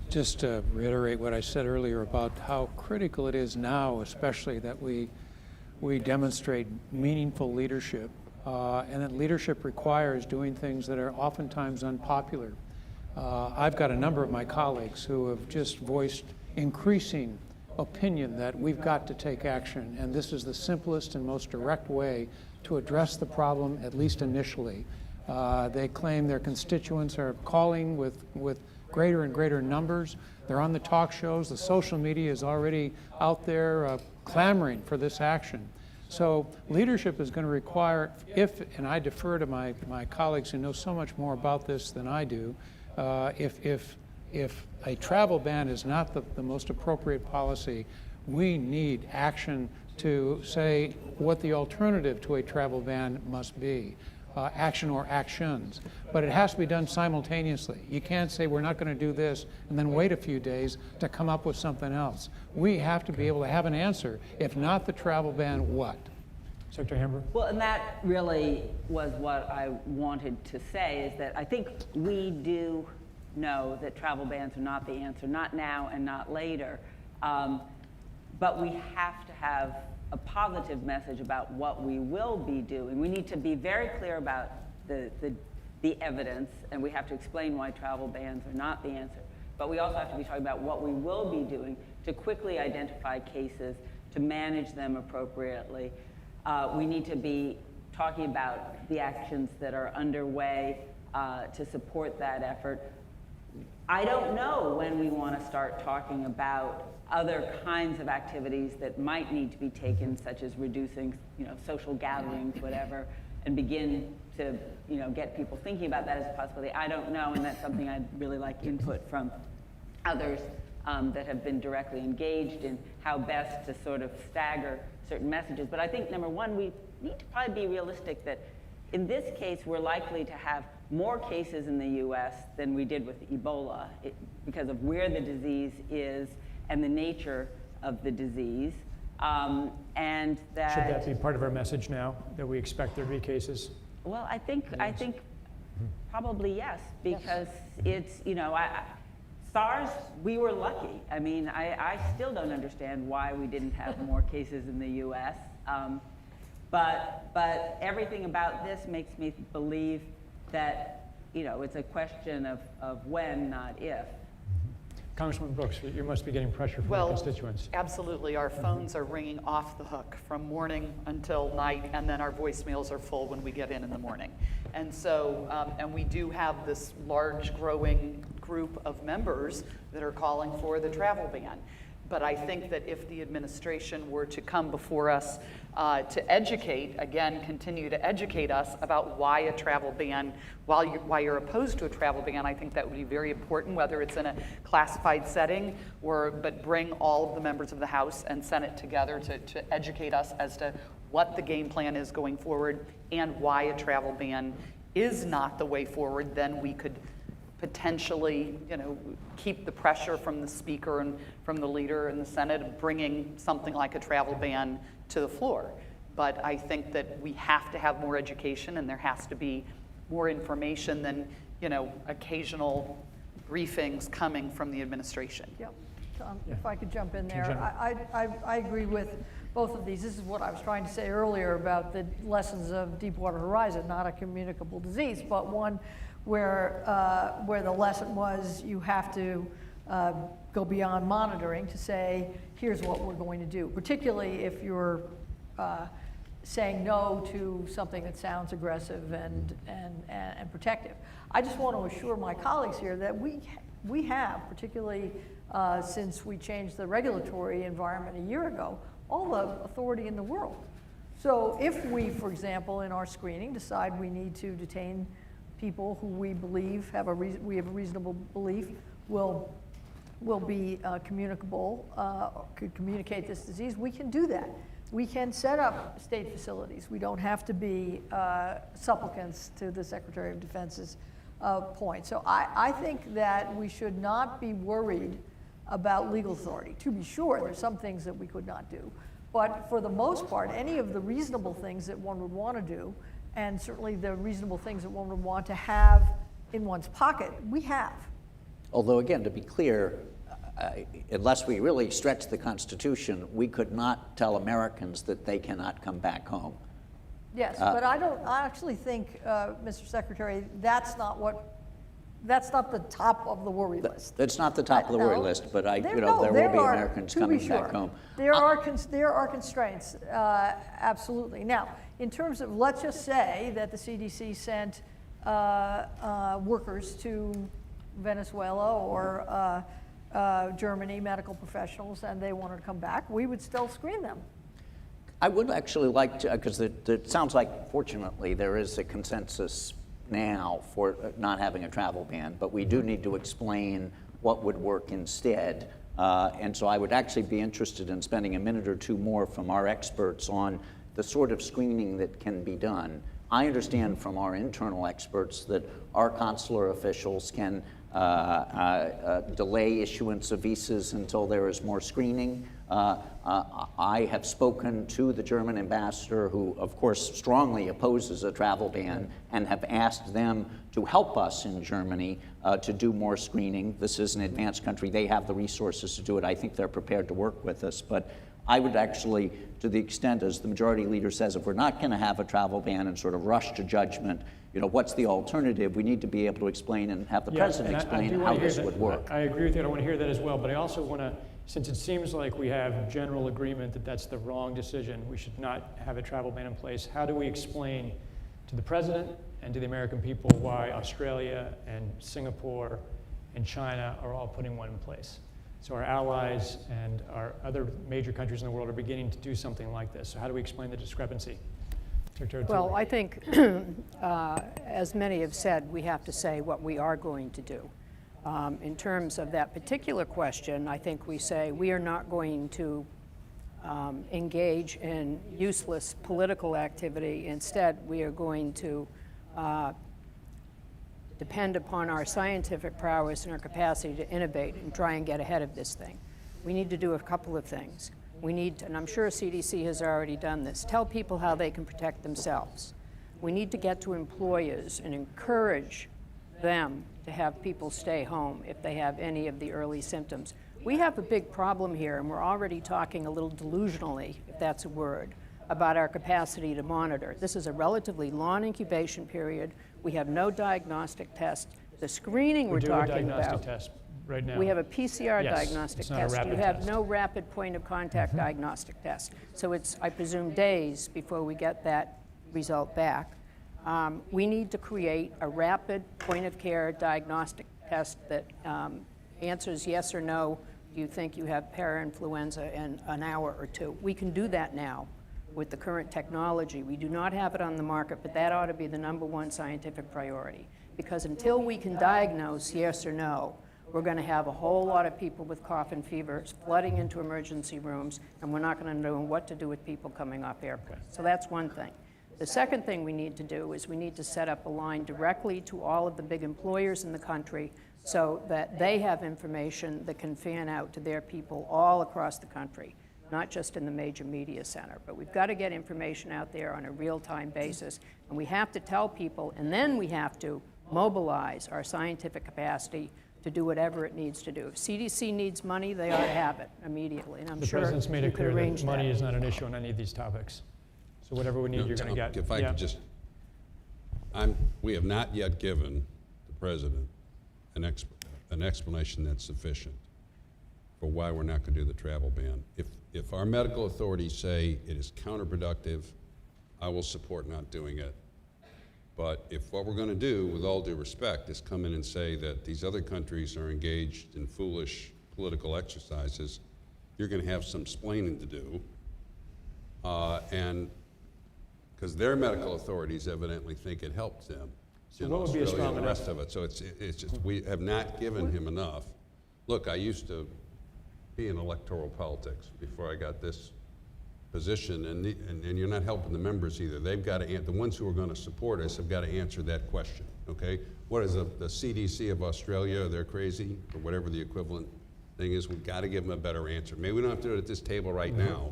K: just reiterate what I said earlier about how critical it is now, especially that we demonstrate meaningful leadership, and that leadership requires doing things that are oftentimes unpopular. I've got a number of my colleagues who have just voiced increasing opinion that we've got to take action, and this is the simplest and most direct way to address the problem, at least initially. They claim their constituents are calling with greater and greater numbers. They're on the talk shows. The social media is already out there clamoring for this action. So leadership is going to require, and I defer to my colleagues who know so much more about this than I do, if a travel ban is not the most appropriate policy, we need action to say what the alternative to a travel ban must be. Action or actions, but it has to be done simultaneously. You can't say we're not going to do this and then wait a few days to come up with something else. We have to be able to have an answer. If not the travel ban, what?
B: Secretary Hamburg?
J: Well, and that really was what I wanted to say, is that I think we do know that travel bans are not the answer, not now and not later, but we have to have a positive message about what we will be doing. We need to be very clear about the evidence, and we have to explain why travel bans are not the answer. But we also have to be talking about what we will be doing to quickly identify cases, to manage them appropriately. We need to be talking about the actions that are underway to support that effort. I don't know when we want to start talking about other kinds of activities that might need to be taken, such as reducing, social gatherings, whatever, and begin to, get people thinking about that as a possibility. I don't know, and that's something I'd really like input from others that have been directly engaged in how best to sort of stagger certain messages. But I think, number one, we need to probably be realistic that in this case, we're likely to have more cases in the U.S. than we did with Ebola because of where the disease is and the nature of the disease, and that...
B: Should that be part of our message now, that we expect there to be cases?
J: Well, I think probably yes, because it's, SARS, we were lucky. I mean, I still don't understand why we didn't have more cases in the U.S., but everything about this makes me believe that, it's a question of when, not if.
B: Congresswoman Brooks, you must be getting pressure from your constituents.
M: Absolutely. Our phones are ringing off the hook from morning until night, and then our voicemails are full when we get in the morning. And so, and we do have this large growing group of members that are calling for the travel ban. But I think that if the administration were to come before us to educate, again, continue to educate us about why a travel ban, why you're opposed to a travel ban, I think that would be very important, whether it's in a classified setting but bring all of the members of the House and Senate together to educate us as to what the game plan is going forward and why a travel ban is not the way forward. Then we could potentially, keep the pressure from the Speaker and from the leader in the Senate of bringing something like a travel ban to the floor. But I think that we have to have more education, and there has to be more information than, occasional briefings coming from the administration.
L: Yep. If I could jump in there, I agree with both of these. This is what I was trying to say earlier about the lessons of Deepwater Horizon, not a communicable disease, but one where the lesson was you have to go beyond monitoring to say, here's what we're going to do, particularly if you're saying no to something that sounds aggressive and protective. I just want to assure my colleagues here that we have, particularly since we changed the regulatory environment a year ago, all the authority in the world. So if we, for example, in our screening decide we need to detain people who we believe we have a reasonable belief will be communicable, could communicate this disease, we can do that. We can set up state facilities. We don't have to be supplicants to the Secretary of Defense's point. So I think that we should not be worried about legal authority. To be sure, there's some things that we could not do. But for the most part, any of the reasonable things that one would want to do, and certainly the reasonable things that one would want to have in one's pocket, we have.
H: Although, again, to be clear, unless we really stretch the Constitution, we could not tell Americans that they cannot come back home.
L: Yes, but I actually think, Mr. Secretary, that's not the top of the worry list.
H: That's not the top of the worry list, but there will be Americans coming back home.
L: There are constraints, absolutely. Now, in terms of, let's just say that the CDC sent workers to Venezuela or Germany, medical professionals, and they wanted to come back, we would still screen them.
H: I would actually like to, because it sounds like, fortunately, there is a consensus now for not having a travel ban, but we do need to explain what would work instead. And so I would actually be interested in spending a minute or two more from our experts on the sort of screening that can be done. I understand from our internal experts that our consular officials can delay issuance of visas until there is more screening. I have spoken to the German ambassador, who, of course, strongly opposes a travel ban, and have asked them to help us in Germany to do more screening. This is an advanced country. They have the resources to do it. I think they're prepared to work with us. But I would actually, to the extent, as the majority leader says, if we're not going to have a travel ban and sort of rush to judgment, what's the alternative? We need to be able to explain and have the president explain how this would work.
B: I agree with you. I want to hear that as well. But I also want to, since it seems like we have general agreement that that's the wrong decision, we should not have a travel ban in place, how do we explain to the president and to the American people why Australia and Singapore and China are all putting one in place? So our allies and our other major countries in the world are beginning to do something like this. So how do we explain the discrepancy?
I: Well, I think, as many have said, we have to say what we are going to do. In terms of that particular question, I think we say we are not going to engage in useless political activity. Instead, we are going to depend upon our scientific prowess and our capacity to innovate and try and get ahead of this thing. We need to do a couple of things. We need, and I'm sure CDC has already done this, tell people how they can protect themselves. We need to get to employers and encourage them to have people stay home if they have any of the early symptoms. We have a big problem here, and we're already talking a little delusionally, if that's a word, about our capacity to monitor. This is a relatively long incubation period. We have no diagnostic test. The screening we're talking about.
B: We do a diagnostic test right now.
I: We have a PCR
B: Yes,
I: diagnostic
B: it's not a
I: test.
B: rapid
I: You have
B: test.
I: no rapid point of contact diagnostic test. So it's, I presume, days before we get that result back. We need to create a rapid point of care diagnostic test that answers yes or no Do you think you have parainfluenza in an hour or two? We can do that now with the current technology. We do not have it on the market, but that ought to be the #1 scientific priority. Because until we can diagnose yes or no, we're going to have a whole lot of people with cough and fevers flooding into emergency rooms, and we're not going to know what to do with people coming off airplanes. So that's one thing. The second thing we need to do is we need to set up a line directly to all of the big employers in the country so that they have information that can fan out to their people all across the country, not just in the major media center. But we've got to get information out there on a real-time basis, and we have to tell people, and then we have to mobilize our scientific capacity to do whatever it needs to do. If CDC needs money, they ought to have it immediately, and I'm sure
B: The President's made
I: we
B: it
I: could
B: clear
I: arrange
B: that money
I: that.
B: is not an issue on any of these topics. So whatever we need, you're going to get.
G: If I could just, we have not yet given the President an explanation that's sufficient for why we're not going to do the travel ban. If our medical authorities say it is counterproductive, I will support not doing it. But if what we're going to do, with all due respect, is come in and say that these other countries are engaged in foolish political exercises, you're going to have some explaining to do. And because their medical authorities evidently think it helps them.
B: So what would be a strong
G: and the
B: enough?
G: rest of it. So it's just, we have not given him enough. Look, I used to be in electoral politics before I got this position, and you're not helping the members either. They've got to, the ones who are going to support us have got to answer that question, okay? What is the CDC of Australia, they're crazy, or whatever the equivalent thing is, we've got to give them a better answer. Maybe we don't have to do it at this table right now,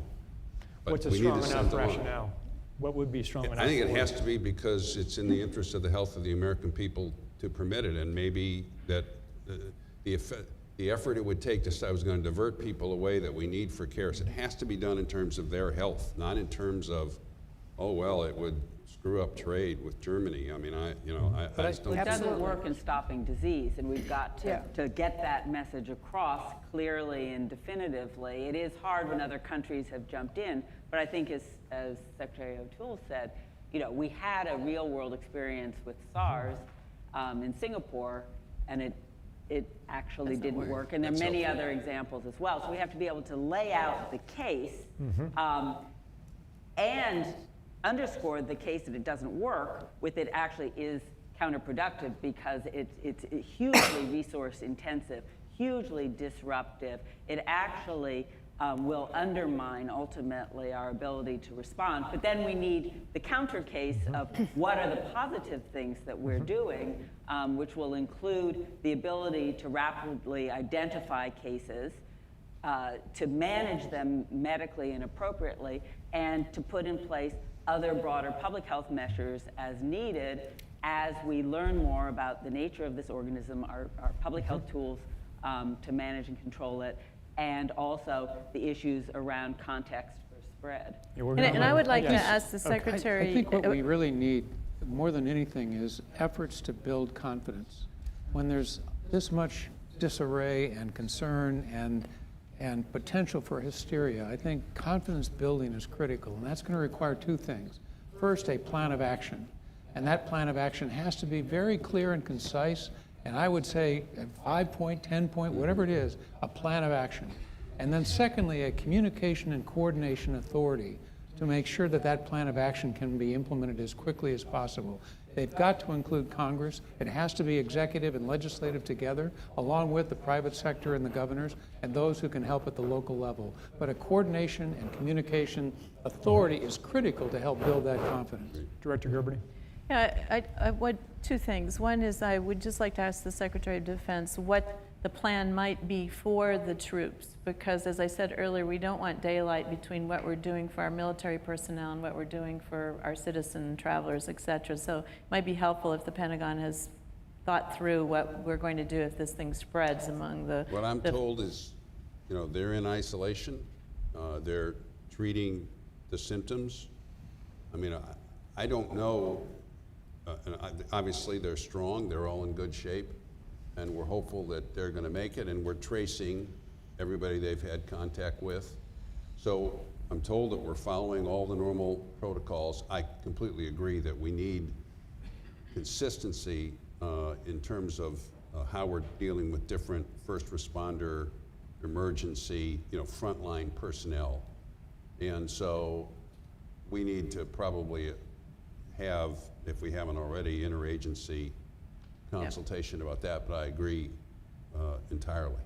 G: but
B: What's a
G: we need
B: strong
G: to send
B: enough
G: them on.
B: rationale? What would be strong enough?
G: I think it
B: for
G: has to be because it's in the interest of the health of the American people to permit it, and maybe that the effort it would take to say I was going to divert people away that we need for care. So it has to be done in terms of their health, not in terms of, oh well, it would screw up trade with Germany. I mean, I just don't.
J: It doesn't work in stopping disease, and we've got to get that message across clearly and definitively. It is hard when other countries have jumped in, but I think as Secretary O'Toole said, we had a real-world experience with SARS in Singapore, and it actually didn't work. And there are many other examples as well. So we have to be able to lay out the case and underscore the case that it doesn't work with it actually is counterproductive because it's hugely resource intensive, hugely disruptive. It actually will undermine ultimately our ability to respond. But then we need the counter case of what are the positive things that we're doing, which will include the ability to rapidly identify cases, to manage them medically and appropriately, and to put in place other broader public health measures as needed as we learn more about the nature of this organism, our public health tools to manage and control it, and also the issues around context for spread.
N: And I would like to ask the Secretary.
K: I think what we really need, more than anything, is efforts to build confidence. When there's this much disarray and concern and potential for hysteria, I think confidence building is critical, and that's going to require two things. First, a plan of action, and that plan of action has to be very clear and concise, and I would say a 5-point, 10-point, whatever it is, a plan of action. And then secondly, a communication and coordination authority to make sure that that plan of action can be implemented as quickly as possible. They've got to include Congress. It has to be executive and legislative together, along with the private sector and the governors and those who can help at the local level. But a coordination and communication authority is critical to help build that confidence.
B: Director Gerberding.
N: Yeah, I would two things. One is I would just like to ask the Secretary of Defense what the plan might be for the troops, because as I said earlier, we don't want daylight between what we're doing for our military personnel and what we're doing for our citizen travelers, et cetera. So it might be helpful if the Pentagon has thought through what we're going to do if this thing spreads among the...
G: What I'm told is, they're in isolation. They're treating the symptoms. I mean, I don't know. Obviously, they're strong. They're all in good shape. And we're hopeful that they're going to make it. And we're tracing everybody they've had contact with. So I'm told that we're following all the normal protocols. I completely agree that we need consistency in terms of how we're dealing with different first responder emergency, frontline personnel. And so we need to probably have, if we haven't already, interagency consultation about that, but I agree entirely.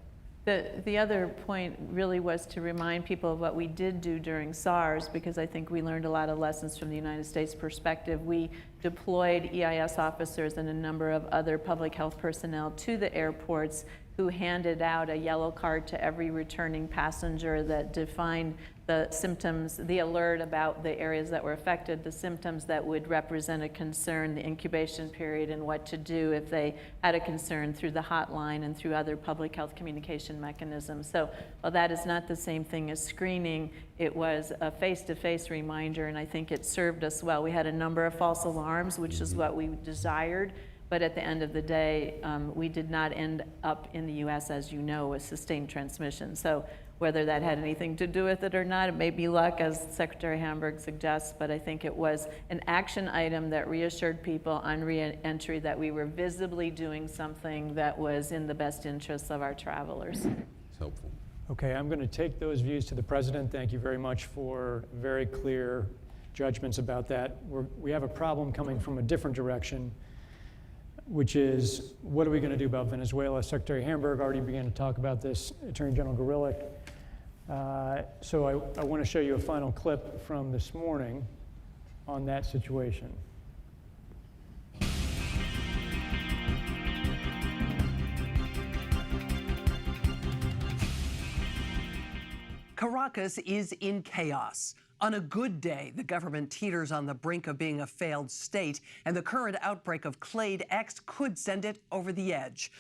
N: The other point really was to remind people of what we did do during SARS, because I think we learned a lot of lessons from the United States perspective. We deployed EIS officers and a number of other public health personnel to the airports who handed out a yellow card to every returning passenger that defined the symptoms, the alert about the areas that were affected, the symptoms that would represent a concern, the incubation period, and what to do if they had a concern through the hotline and through other public health communication mechanisms. So while that is not the same thing as screening, it was a face-to-face reminder, and I think it served us well. We had a number of false alarms, which is what we desired. But at the end of the day, we did not end up in the US, as you know, with sustained transmission. So whether that had anything to do with it or not, it may be luck, as Secretary Hamburg suggests, but I think it was an action item that reassured people on re-entry that we were visibly doing something that was in the best interests of our travelers.
G: It's helpful.
B: Okay, I'm going to take those views to the President. Thank you very much for very clear judgments about that. We have a problem coming from a different direction, which is, what are we going to do about Venezuela? Secretary Hamburg already began to talk about this, Attorney General Gawrylik. So I want to show you a final clip from this morning on that situation.
C: Caracas is in chaos. On a good day, the government teeters on the brink of being a failed state, and the current outbreak of Clade X could send it over the edge.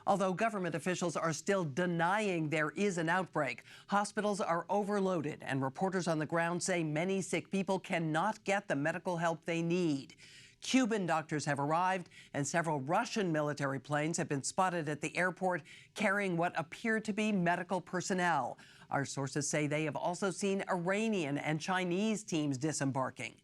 C: Although government officials are still denying there is an outbreak, hospitals are overloaded, and reporters on the ground say many sick people cannot get the medical help they need. Cuban doctors have arrived, and several Russian military planes have been spotted at the airport carrying what appear to be medical personnel. Our sources say they have also seen Iranian and Chinese teams disembarking.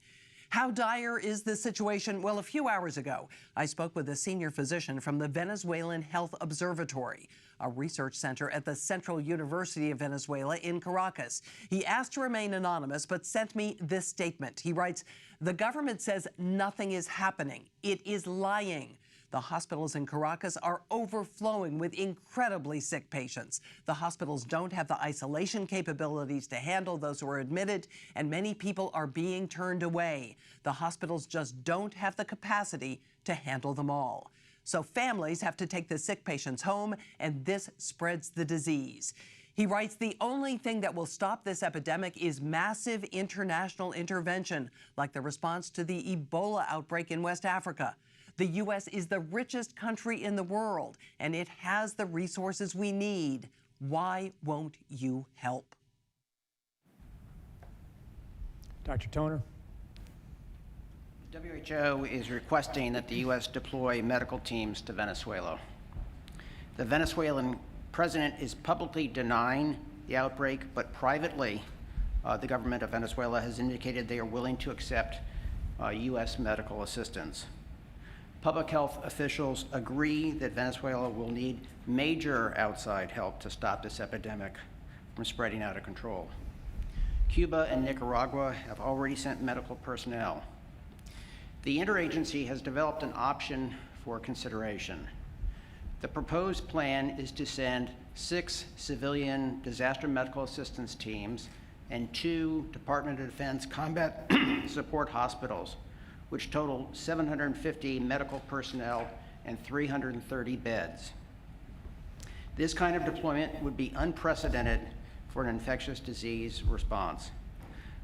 C: How dire is the situation? Well, a few hours ago, I spoke with a senior physician from the Venezuelan Health Observatory, a research center at the Central University of Venezuela in Caracas. He asked to remain anonymous, but sent me this statement. He writes, "The government says nothing is happening. It is lying. The hospitals in Caracas are overflowing with incredibly sick patients. The hospitals don't have the isolation capabilities to handle those who are admitted, and many people are being turned away. The hospitals just don't have the capacity to handle them all. So families have to take the sick patients home, and this spreads the disease." He writes, "The only thing that will stop this epidemic is massive international intervention, like the response to the Ebola outbreak in West Africa. The U.S. is the richest country in the world, and it has the resources we need. Why won't you help?"
B: Dr. Toner.
E: WHO is requesting that the U.S. deploy medical teams to Venezuela. The Venezuelan president is publicly denying the outbreak, but privately, the government of Venezuela has indicated they are willing to accept U.S. medical assistance. Public health officials agree that Venezuela will need major outside help to stop this epidemic from spreading out of control. Cuba and Nicaragua have already sent medical personnel. The interagency has developed an option for consideration. The proposed plan is to send 6 civilian disaster medical assistance teams and 2 Department of Defense combat support hospitals, which total 750 medical personnel and 330 beds. This kind of deployment would be unprecedented for an infectious disease response.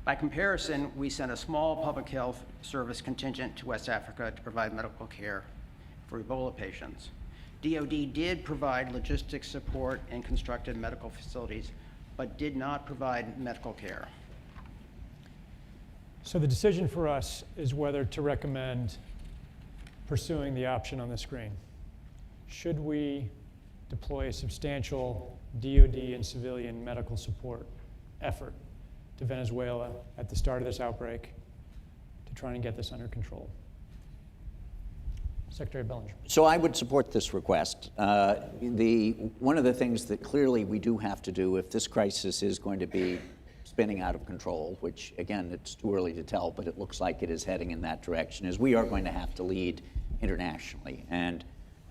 E: By comparison, we sent a small public health service contingent to West Africa to provide medical care for Ebola patients. DoD did provide logistics support and constructed medical facilities, but did not provide medical care.
B: So the decision for us is whether to recommend pursuing the option on the screen. Should we deploy a substantial DoD and civilian medical support effort to Venezuela at the start of this outbreak to try and get this under control? Secretary Bellinger.
H: So I would support this request. One of the things that clearly we do have to do if this crisis is going to be spinning out of control, which again, it's too early to tell, but it looks like it is heading in that direction, is we are going to have to lead internationally. And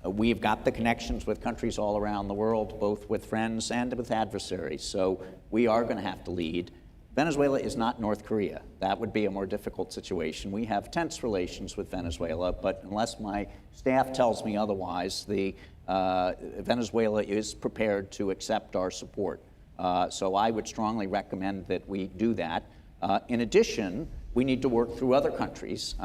H: we've got the connections with countries all around the world, both with friends and with adversaries. So we are going to have to lead. Venezuela is not North Korea. That would be a more difficult situation. We have tense relations with Venezuela, but unless my staff tells me otherwise, Venezuela is prepared to accept our support. So I would strongly recommend that we do that. In addition, we need to work through other countries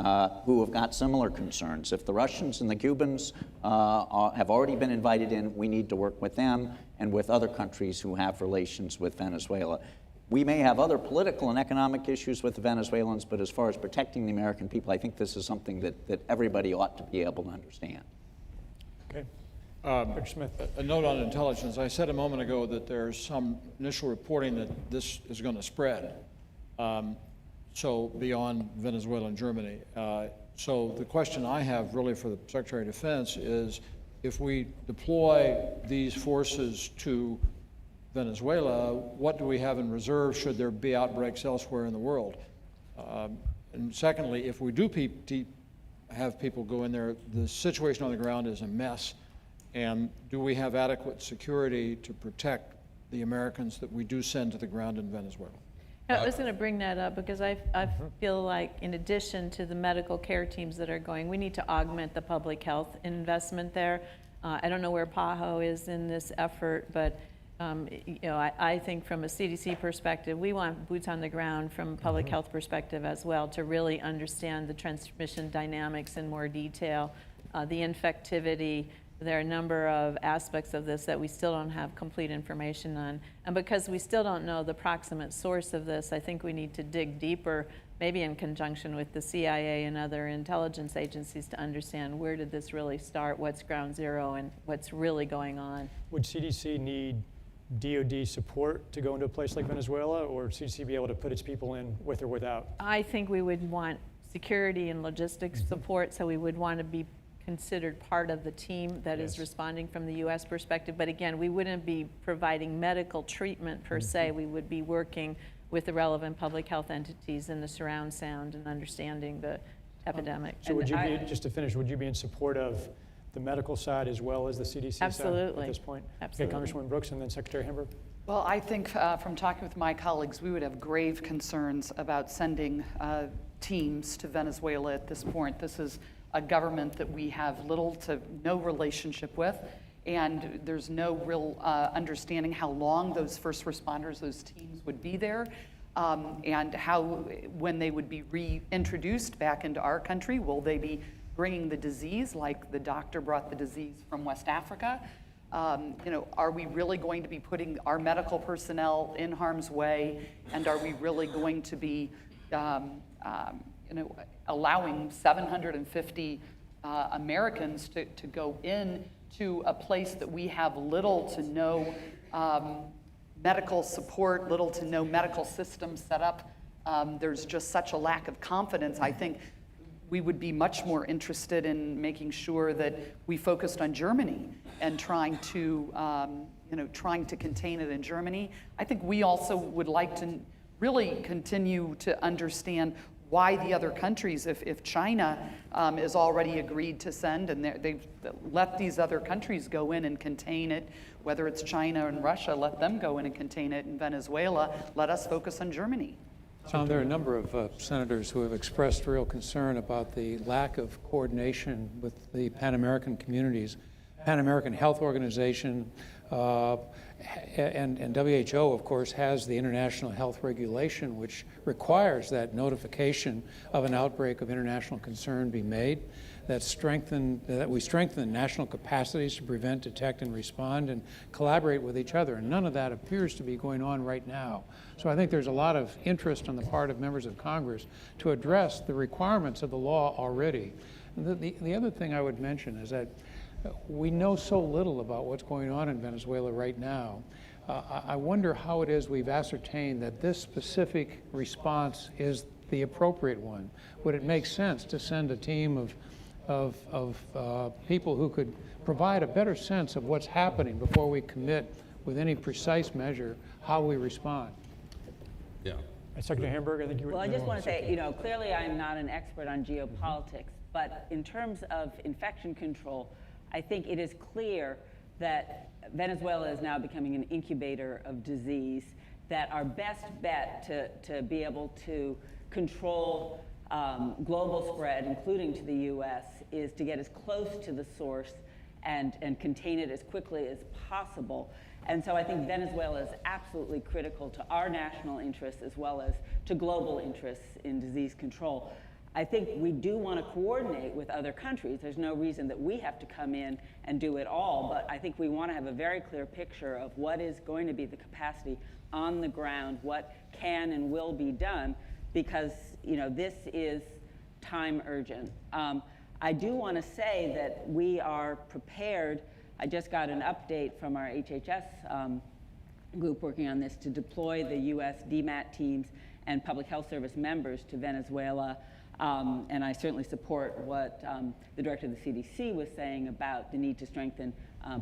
H: who have got similar concerns. If the Russians and the Cubans have already been invited in, we need to work with them and with other countries who have relations with Venezuela. We may have other political and economic issues with the Venezuelans, but as far as protecting the American people, I think this is something that everybody ought to be able to understand.
B: Okay. Dr. Smith.
O: A note on intelligence. I said a moment ago that there's some initial reporting that this is going to spread, so beyond Venezuela and Germany. So the question I have really for the Secretary of Defense is, if we deploy these forces to Venezuela, what do we have in reserve should there be outbreaks elsewhere in the world? And secondly, if we do have people go in there, the situation on the ground is a mess. And do we have adequate security to protect the Americans that we do send to the ground in Venezuela?
N: I was going to bring that up because I feel like in addition to the medical care teams that are going, we need to augment the public health investment there. I don't know where PAHO is in this effort, but I think from a CDC perspective, we want boots on the ground from a public health perspective as well to really understand the transmission dynamics in more detail, the infectivity. There are a number of aspects of this that we still don't have complete information on. And because we still don't know the proximate source of this, I think we need to dig deeper, maybe in conjunction with the CIA and other intelligence agencies, to understand where did this really start, what's ground zero, and what's really going on.
B: Would CDC need DoD support to go into a place like Venezuela, or CDC be able to put its people in with or without?
N: I think we would want security and logistics support, so we would want to be considered part of the team that is responding from the U.S. perspective. But again, we wouldn't be providing medical treatment per se. We would be working with the relevant public health entities in the surround sound and understanding the epidemic.
B: So would you be, just to finish, would you be in support of the medical side as well as the CDC side at this point?
N: Absolutely.
B: Okay, Congresswoman Brooks and then Secretary Hamburg.
M: Well, I think from talking with my colleagues, we would have grave concerns about sending teams to Venezuela at this point. This is a government that we have little to no relationship with, and there's no real understanding how long those first responders, those teams would be there, and how, when they would be reintroduced back into our country, will they be bringing the disease like the doctor brought the disease from West Africa? Are we really going to be putting our medical personnel in harm's way, and are we really going to be allowing 750 Americans to go in to a place that we have little to no medical support, little to no medical system set up? There's just such a lack of confidence. I think we would be much more interested in making sure that we focused on Germany and trying to contain it in Germany. I think we also would like to really continue to understand why the other countries, if China is already agreed to send and they've let these other countries go in and contain it, whether it's China and Russia, let them go in and contain it. In Venezuela, let us focus on Germany.
K: There are a number of senators who have expressed real concern about the lack of coordination with the Pan-American communities. Pan-American Health Organization and WHO, of course, has the International Health Regulation, which requires that notification of an outbreak of international concern be made, that we strengthen national capacities to prevent, detect, and respond, and collaborate with each other. And none of that appears to be going on right now. So I think there's a lot of interest on the part of members of Congress to address the requirements of the law already. The other thing I would mention is that we know so little about what's going on in Venezuela right now. I wonder how it is we've ascertained that this specific response is the appropriate one. Would it make sense to send a team of of people who could provide a better sense of what's happening before we commit with any precise measure how we respond.
G: Yeah.
B: Secretary Hamburg, I think you were.
J: Well, I just want to say, clearly I'm not an expert on geopolitics, but in terms of infection control, I think it is clear that Venezuela is now becoming an incubator of disease, that our best bet to be able to control global spread, including to the U.S., is to get as close to the source and contain it as quickly as possible. And so I think Venezuela is absolutely critical to our national interests as well as to global interests in disease control. I think we do want to coordinate with other countries. There's no reason that we have to come in and do it all, but I think we want to have a very clear picture of what is going to be the capacity on the ground, what can and will be done, because this is time urgent. I do want to say that we are prepared. I just got an update from our HHS group working on this to deploy the U.S. DMAT teams and public health service members to Venezuela. And I certainly support what the director of the CDC was saying about the need to strengthen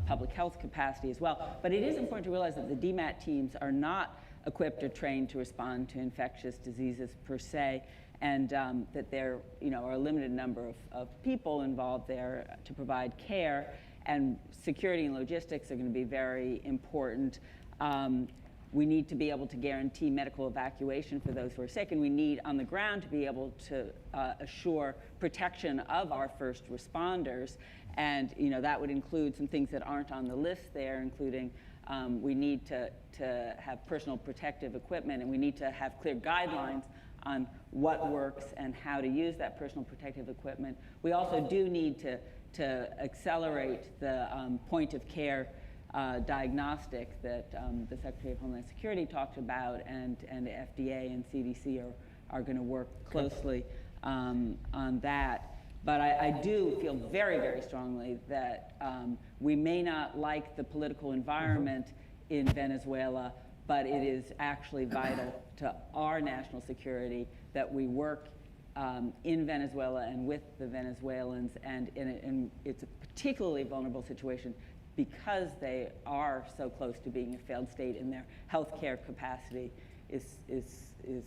J: public health capacity as well. But it is important to realize that the DMAT teams are not equipped or trained to respond to infectious diseases per se, and that there are a limited number of people involved there to provide care. And security and logistics are going to be very important. We need to be able to guarantee medical evacuation for those who are sick, and we need on the ground to be able to assure protection of our first responders. And that would include some things that aren't on the list there, including we need to have personal protective equipment, and we need to have clear guidelines on what works and how to use that personal protective equipment. We also do need to accelerate the point of care diagnostic that the Secretary of Homeland Security talked about, and the FDA and CDC are going to work closely on that. But I do feel very, very strongly that we may not like the political environment in Venezuela, but it is actually vital to our national security that we work in Venezuela and with the Venezuelans, and it's a particularly vulnerable situation because they are so close to being a failed state and their healthcare capacity is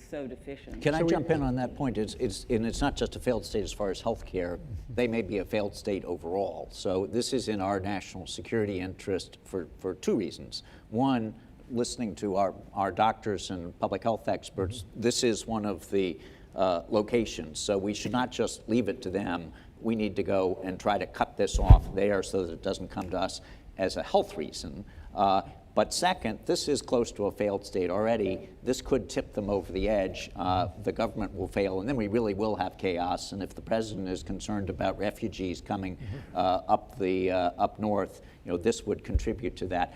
J: so deficient.
H: Can I jump in on that point? It's not just a failed state as far as healthcare. They may be a failed state overall. So this is in our national security interest for two reasons. One, listening to our doctors and public health experts, this is one of the locations. So we should not just leave it to them. We need to go and try to cut this off there so that it doesn't come to us as a health reason. But second, this is close to a failed state already. This could tip them over the edge. The government will fail, and then we really will have chaos. And if the president is concerned about refugees coming up north, this would contribute to that.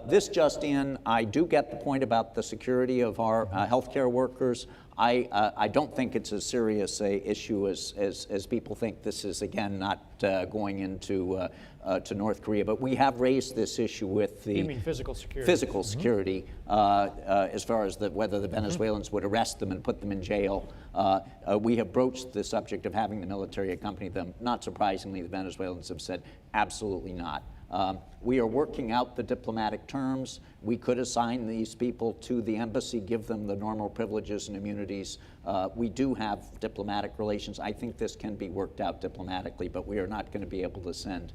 H: This just in, I do get the point about the security of our healthcare workers. I don't think it's as serious a issue as people think. This is, again, not going into to North Korea, but we have raised this issue with the—
B: You mean physical security?
H: Physical security, as far as whether the Venezuelans would arrest them and put them in jail. We have broached the subject of having the military accompany them. Not surprisingly, the Venezuelans have said absolutely not. We are working out the diplomatic terms. We could assign these people to the embassy, give them the normal privileges and immunities. We do have diplomatic relations. I think this can be worked out diplomatically, but we are not going to be able to send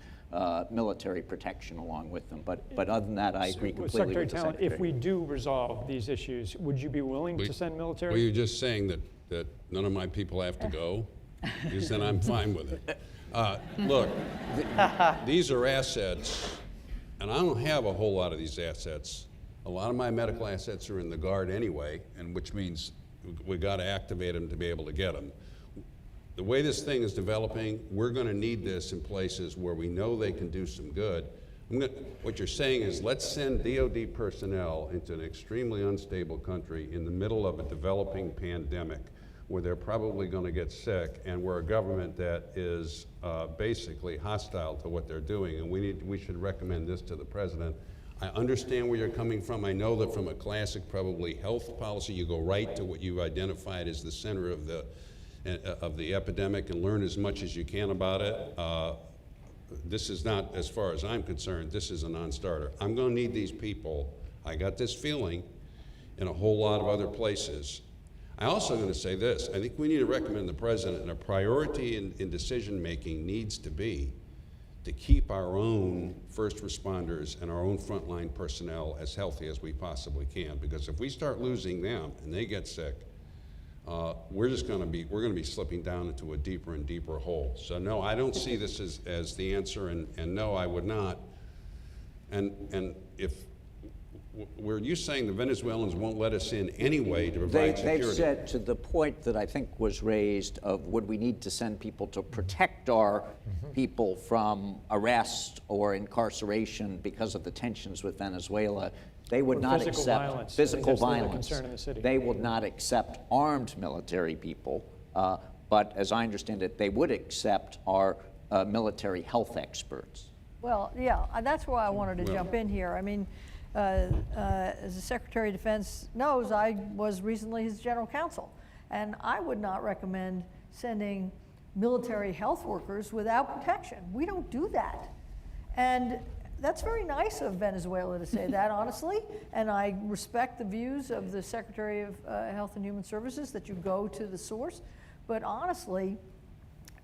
H: military protection along with them. But other than that, I agree completely with the Secretary.
B: If we do resolve these issues, would you be willing to send military?
G: Were you just saying that none of my people have to go? Because then I'm fine with it. Look, these are assets, and I don't have a whole lot of these assets. A lot of my medical assets are in the Guard anyway, and which means we got to activate them to be able to get them. The way this thing is developing, we're going to need this in places where we know they can do some good. What you're saying is let's send DOD personnel into an extremely unstable country in the middle of a developing pandemic where they're probably going to get sick, and we're a government that is basically hostile to what they're doing, and we should recommend this to the president. I understand where you're coming from. I know that from a classic, probably health policy, you go right to what you identified as the center of the of the epidemic and learn as much as you can about it. This is not, as far as I'm concerned, this is a non-starter. I'm going to need these people. I got this feeling in a whole lot of other places. I'm also going to say this. I think we need to recommend the president, and a priority in decision-making needs to be to keep our own first responders and our own frontline personnel as healthy as we possibly can. Because if we start losing them and they get sick, we're going to be slipping down into a deeper and deeper hole. So no, I don't see this as the answer, and no, I would not. And if were you saying the Venezuelans won't let us in anyway to provide security?
H: They've said, to the point that I think was raised of would we need to send people to protect our people from arrest or incarceration because of the tensions with Venezuela, they would not accept physical violence. They would not accept armed military people, but as I understand it, they would accept our military health experts.
L: Well, yeah, that's why I wanted to jump in here. I mean, as the Secretary of Defense knows, I was recently his general counsel, and I would not recommend sending military health workers without protection. We don't do that. And that's very nice of Venezuela to say that, honestly, and I respect the views of the Secretary of Health and Human Services that you go to the source, but honestly,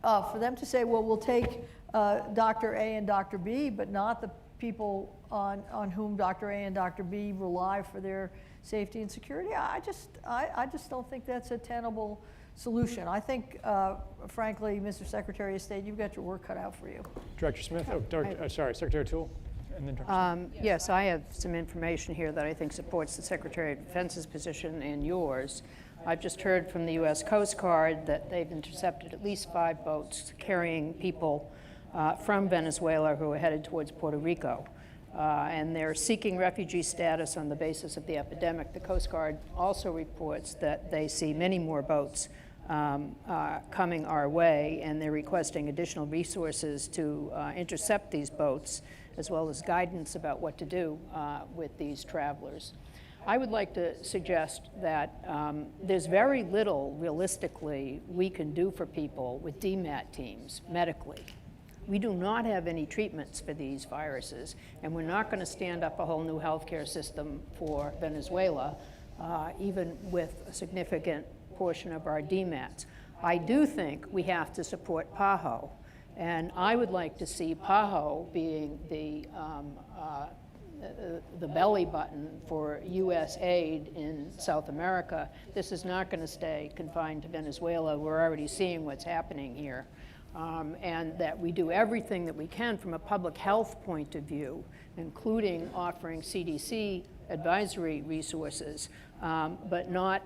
L: for them to say, well, we'll take Dr. A and Dr. B, but not the people on whom Dr. A and Dr. B rely for their safety and security, I just don't think that's a tenable solution. I think, frankly, Mr. Secretary of State, you've got your work cut out for you.
B: Director Smith, sorry, Secretary Toole, and then Director Smith.
I: Yes, I have some information here that I think supports the Secretary of Defense's position and yours. I've just heard from the U.S. Coast Guard that they've intercepted at least 5 boats carrying people from Venezuela who are headed towards Puerto Rico. And they're seeking refugee status on the basis of the epidemic. The Coast Guard also reports that they see many more boats coming our way, and they're requesting additional resources to intercept these boats, as well as guidance about what to do with these travelers. I would like to suggest that there's very little, realistically, we can do for people with DMAT teams medically. We do not have any treatments for these viruses, and we're not going to stand up a whole new healthcare system for Venezuela, even with a significant portion of our DMATs. I do think we have to support PAHO, and I would like to see PAHO being the belly button for U.S. aid in South America. This is not going to stay confined to Venezuela. We're already seeing what's happening here. And that we do everything that we can from a public health point of view, including offering CDC advisory resources, but not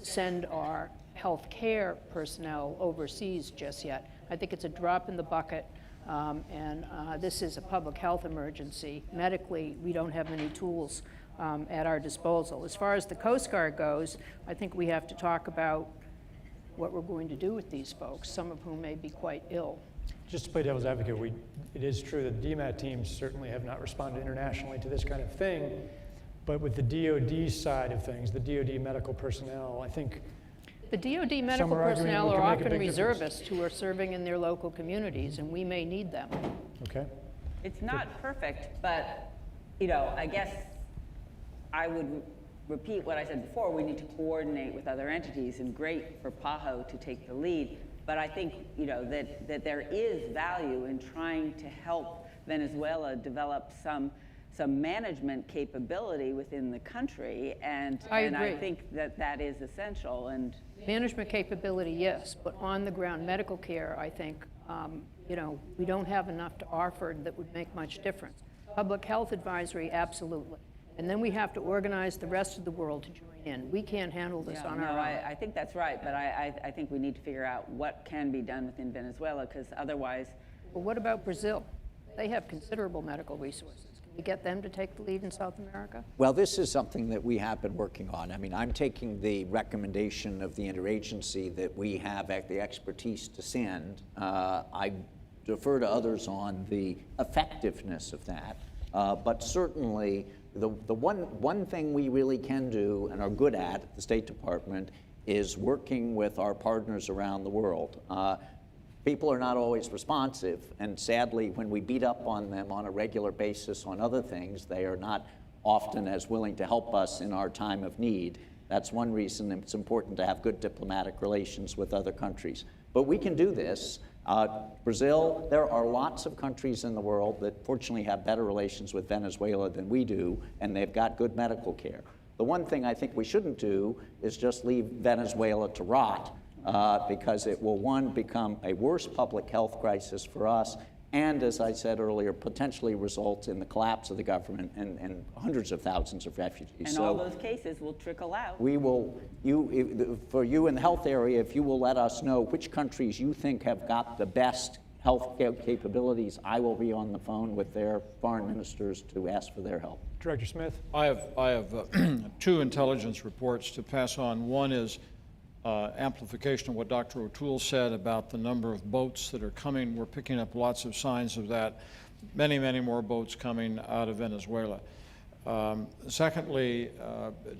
I: send our health care personnel overseas just yet. I think it's a drop in the bucket, and this is a public health emergency. Medically, we don't have many tools at our disposal. As far as the Coast Guard goes, I think we have to talk about what we're going to do with these folks, some of whom may be quite ill.
B: Just to play devil's advocate, it is true that DMAT teams certainly have not responded internationally to this kind of thing, but with the DOD side of things, the DOD medical personnel, I think
I: the DOD medical personnel are often reservists who are serving in their local communities, and we may need them.
B: Okay.
J: It's not perfect, but, I guess I would repeat what I said before. We need to coordinate with other entities, and great for PAHO to take the lead. But I think, that there is value in trying to help Venezuela develop some management capability within the country, and I think that is essential. And
I: management capability, yes, but on the ground medical care, I think, we don't have enough to offer that would make much difference. Public health advisory, absolutely. And then we have to organize the rest of the world to join in. We can't handle this on our own.
J: I think that's right, but I think we need to figure out what can be done within Venezuela, because otherwise...
I: Well, what about Brazil? They have considerable medical resources. Can we get them to take the lead in South America?
H: Well, this is something that we have been working on. I mean, I'm taking the recommendation of the interagency that we have the expertise to send. I defer to others on the effectiveness of that, but certainly the one thing we really can do and are good at the State Department is working with our partners around the world. People are not always responsive, and sadly, when we beat up on them on a regular basis on other things, they are not often as willing to help us in our time of need. That's one reason it's important to have good diplomatic relations with other countries. But we can do this. Brazil, there are lots of countries in the world that fortunately have better relations with Venezuela than we do, and they've got good medical care. The one thing I think we shouldn't do is just leave Venezuela to rot, because it will, one, become a worse public health crisis for us, and as I said earlier, potentially result in the collapse of the government and hundreds of thousands of refugees.
J: And all those cases will trickle out.
H: We will, for you in the health area, if you will let us know which countries you think have got the best health capabilities, I will be on the phone with their foreign ministers to ask for their help.
B: Director Smith?
O: I have 2 intelligence reports to pass on. One is amplification of what Dr. O'Toole said about the number of boats that are coming. We're picking up lots of signs of that. Many, many more boats coming out of Venezuela. Secondly,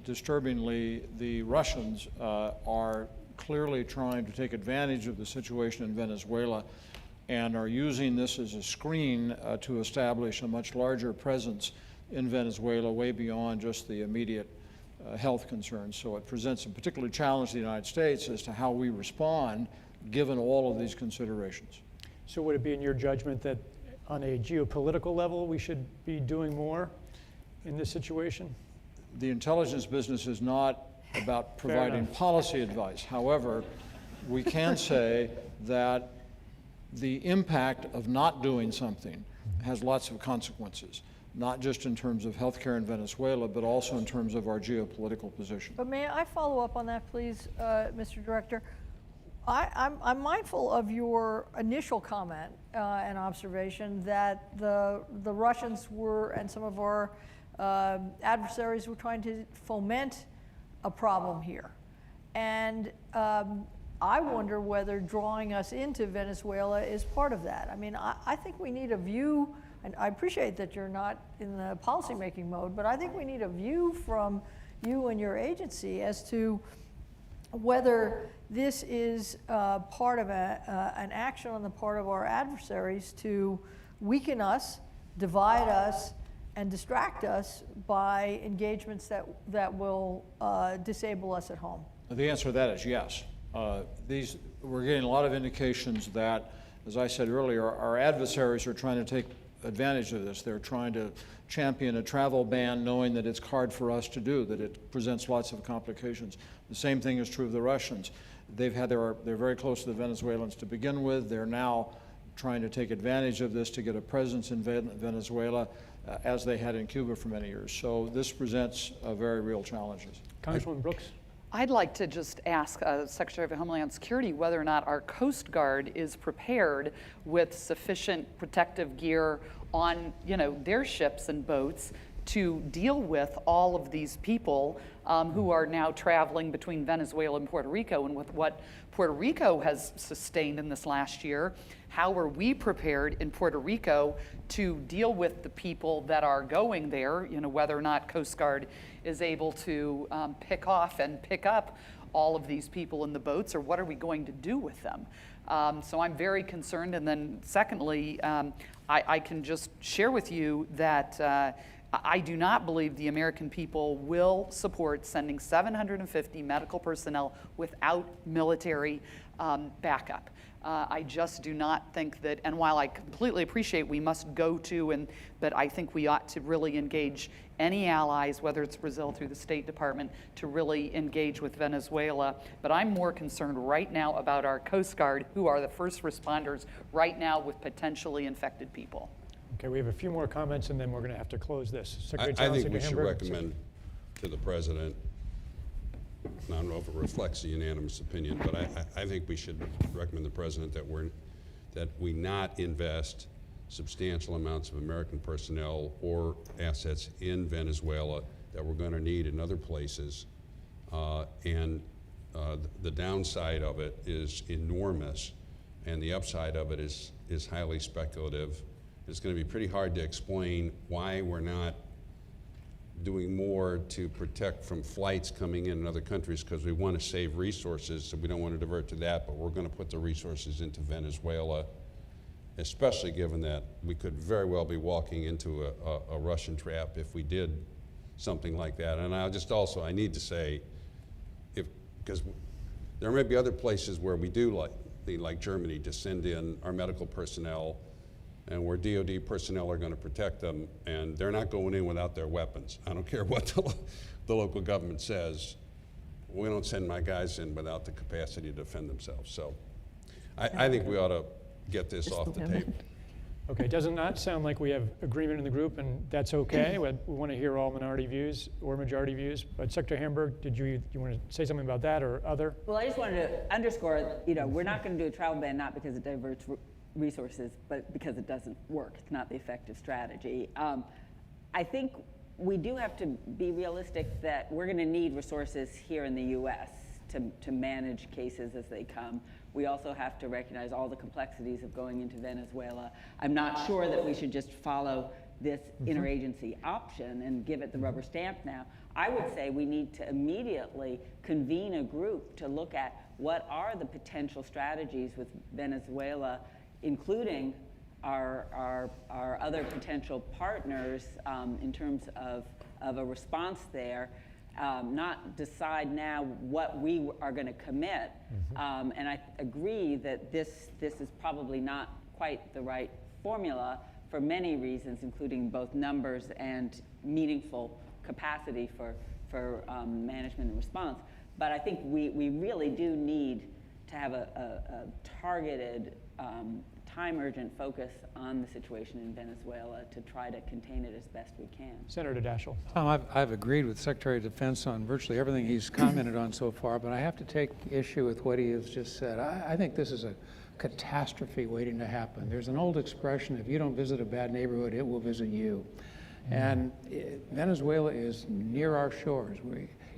O: disturbingly, the Russians are clearly trying to take advantage of the situation in Venezuela and are using this as a screen to establish a much larger presence in Venezuela, way beyond just the immediate health concerns. So it presents a particular challenge to the United States as to how we respond given all of these considerations.
B: So would it be in your judgment that on a geopolitical level we should be doing more in this situation?
O: The intelligence business is not about providing policy advice. However, we can say that the impact of not doing something has lots of consequences, not just in terms of healthcare in Venezuela, but also in terms of our geopolitical position.
L: But may I follow up on that, please, Mr. Director? I'm mindful of your initial comment and observation that the Russians were, and some of our adversaries were trying to foment a problem here. And I wonder whether drawing us into Venezuela is part of that. I mean, I think we need a view, and I appreciate that you're not in the policymaking mode, but I think we need a view from you and your agency as to whether this is part of an action on the part of our adversaries to weaken us, divide us, and distract us by engagements that will disable us at home.
O: The answer to that is yes. We're getting a lot of indications that, as I said earlier, our adversaries are trying to take advantage of this. They're trying to champion a travel ban, knowing that it's hard for us to do, that it presents lots of complications. The same thing is true of the Russians. They're very close to the Venezuelans to begin with. They're now trying to take advantage of this to get a presence in Venezuela, as they had in Cuba for many years. So this presents very real challenges.
B: Congresswoman Brooks?
M: I'd like to just ask Secretary of Homeland Security whether or not our Coast Guard is prepared with sufficient protective gear on, their ships and boats to deal with all of these people who are now traveling between Venezuela and Puerto Rico. And with what Puerto Rico has sustained in this last year, how are we prepared in Puerto Rico to deal with the people that are going there, whether or not Coast Guard is able to pick off and pick up all of these people in the boats, or what are we going to do with them? So I'm very concerned. And then secondly, I can just share with you that I do not believe the American people will support sending 750 medical personnel without military backup. I just do not think that, and while I completely appreciate we must go to, but I think we ought to really engage any allies, whether it's Brazil through the State Department, to really engage with Venezuela. But I'm more concerned right now about our Coast Guard, who are the first responders right now with potentially infected people.
B: Okay, we have a few more comments, and then we're going to have to close this. Secretary
G: I think
B: Johnson,
G: we should
B: Hamburg.
G: recommend to the President, I don't know if it reflects the unanimous opinion, but I think we should recommend the President that we not invest substantial amounts of American personnel or assets in Venezuela that we're going to need in other places. The downside of it is enormous, and the upside of it is highly speculative. It's going to be pretty hard to explain why we're not doing more to protect from flights coming in other countries because we want to save resources, so we don't want to divert to that, but we're going to put the resources into Venezuela, especially given that we could very well be walking into a Russian trap if we did something like that. And I need to say, because there may be other places where we do like Germany, to send in our medical personnel, and where DOD personnel are going to protect them, and they're not going in without their weapons. I don't care what the local government says. We don't send my guys in without the capacity to defend themselves. So I think we ought to get this off the table.
B: Okay, does it not sound like we have agreement in the group, and that's okay? We want to hear all minority views or majority views. But Secretary Hamburg, did you want to say something about that or other?
J: Well, I just wanted to underscore, we're not going to do a travel ban not because it diverts resources, but because it doesn't work. It's not the effective strategy. I think we do have to be realistic that we're going to need resources here in the U.S. to manage cases as they come. We also have to recognize all the complexities of going into Venezuela. I'm not sure that we should just follow this interagency option and give it the rubber stamp now. I would say we need to immediately convene a group to look at what are the potential strategies with Venezuela, including our other potential partners in terms of a response there. Not decide now what we are going to commit. And I agree that this is probably not quite the right formula for many reasons, including both numbers and meaningful capacity for management and response. But I think we really do need to have a targeted, time-urgent focus on the situation in Venezuela to try to contain it as best we can.
B: Senator Daschle.
K: Tom, I've agreed with Secretary of Defense on virtually everything he's commented on so far, but I have to take issue with what he has just said. I think this is a catastrophe waiting to happen. There's an old expression, if you don't visit a bad neighborhood, it will visit you. And Venezuela is near our shores.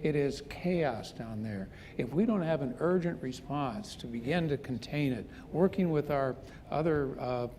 K: It is chaos down there. If we don't have an urgent response to begin to contain it, working with our other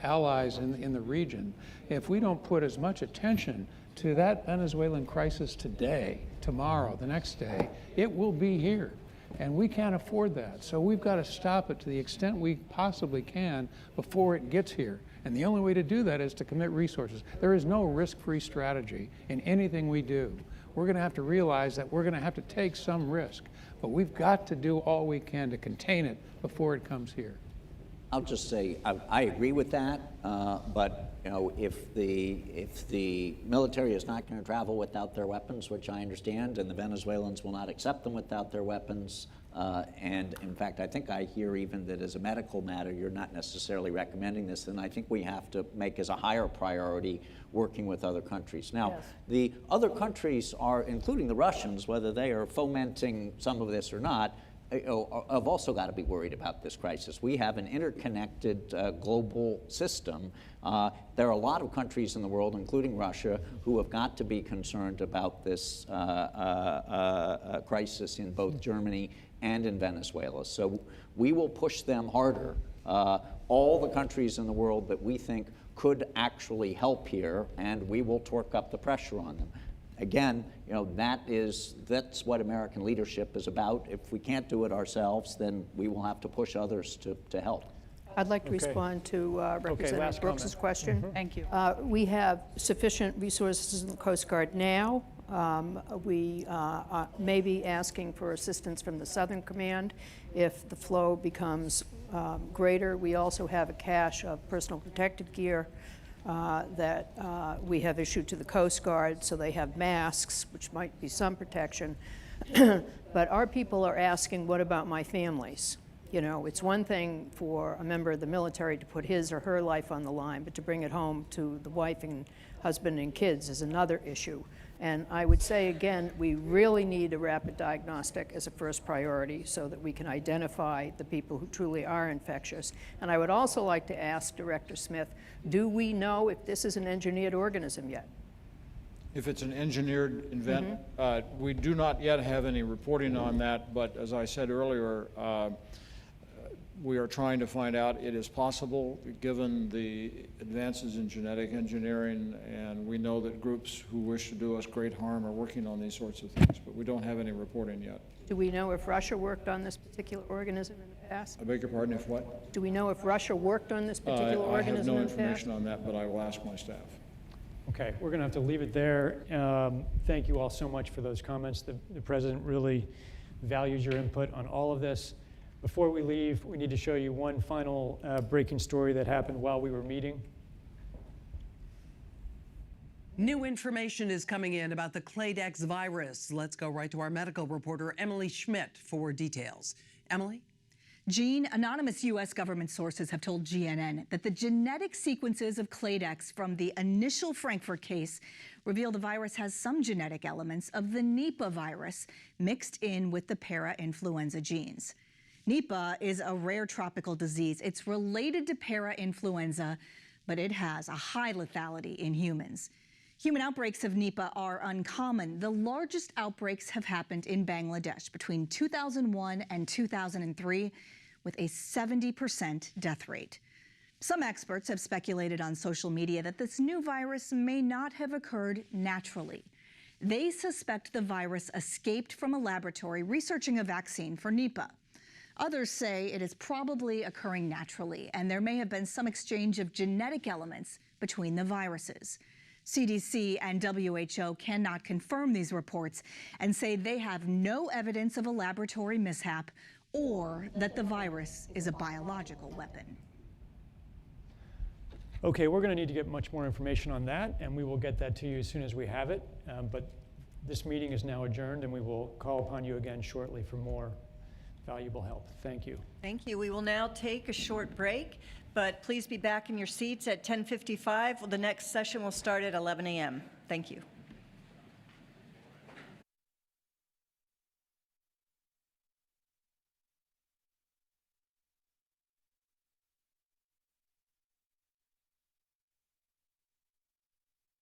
K: allies in the region, if we don't put as much attention to that Venezuelan crisis today, tomorrow, the next day, it will be here. And we can't afford that. So we've got to stop it to the extent we possibly can before it gets here. And the only way to do that is to commit resources. There is no risk-free strategy in anything we do. We're going to have to realize that we're going to have to take some risk, but we've got to do all we can to contain it before it comes here.
H: I'll just say I agree with that, but if the military is not going to travel without their weapons, which I understand, and the Venezuelans will not accept them without their weapons, and in fact, I think I hear even that as a medical matter, you're not necessarily recommending this, then I think we have to make as a higher priority working with other countries. Now,
L: Yes.
H: The other countries are, including the Russians, whether they are fomenting some of this or not, have also got to be worried about this crisis. We have an interconnected global system. There are a lot of countries in the world, including Russia, who have got to be concerned about this crisis in both Germany and in Venezuela. So we will push them harder. All the countries in the world that we think could actually help here, and we will torque up the pressure on them. Again, that's what American leadership is about. If we can't do it ourselves, then we will have to push others to help.
I: I'd like to respond to Representative Brooks's question.
M: Thank you.
I: We have sufficient resources in the Coast Guard now. We may be asking for assistance from the Southern Command if the flow becomes greater. We also have a cache of personal protective gear that we have issued to the Coast Guard, so they have masks, which might be some protection. But our people are asking, what about my families? It's one thing for a member of the military to put his or her life on the line, but to bring it home to the wife and husband and kids is another issue. And I would say, again, we really need a rapid diagnostic as a first priority so that we can identify the people who truly are infectious. And I would also like to ask Director Smith, do we know if this is an engineered organism yet?
O: If it's an engineered event, we do not yet have any reporting on that, but as I said earlier, We are trying to find out. It is possible, given the advances in genetic engineering, and we know that groups who wish to do us great harm are working on these sorts of things, but we don't have any reporting yet.
I: Do we know if Russia worked on this particular organism in the past?
O: I beg your pardon, if what?
I: Do we know if Russia worked on this particular
O: I have
I: organism
O: no
I: in the past?
O: information on that, but I will ask my staff.
B: Okay, we're going to have to leave it there. Thank you all so much for those comments. The President really values your input on all of this. Before we leave, we need to show you one final breaking story that happened while we were meeting.
C: New information is coming in about the Clade X virus. Let's go right to our medical reporter, Emily Schmidt, for details. Emily?
D: Gene, anonymous U.S. government sources have told GNN that the genetic sequences of Clade X from the initial Frankfurt case reveal the virus has some genetic elements of the Nipah virus mixed in with the para-influenza genes. Nipah is a rare tropical disease. It's related to para-influenza, but it has a high lethality in humans. Human outbreaks of Nipah are uncommon. The largest outbreaks have happened in Bangladesh between 2001 and 2003, with a 70% death rate. Some experts have speculated on social media that this new virus may not have occurred naturally. They suspect the virus escaped from a laboratory researching a vaccine for Nipah. Others say it is probably occurring naturally, and there may have been some exchange of genetic elements between the viruses. CDC and WHO cannot confirm these reports and say they have no evidence of a laboratory mishap or that the virus is a biological weapon.
B: Okay, we're going to need to get much more information on that, and we will get that to you as soon as we have it. But this meeting is now adjourned, and we will call upon you again shortly for more valuable help. Thank you.
A: Thank you. We will now take a short break, but please be back in your seats at 10:55. The next session will start at 11 a.m. Thank you.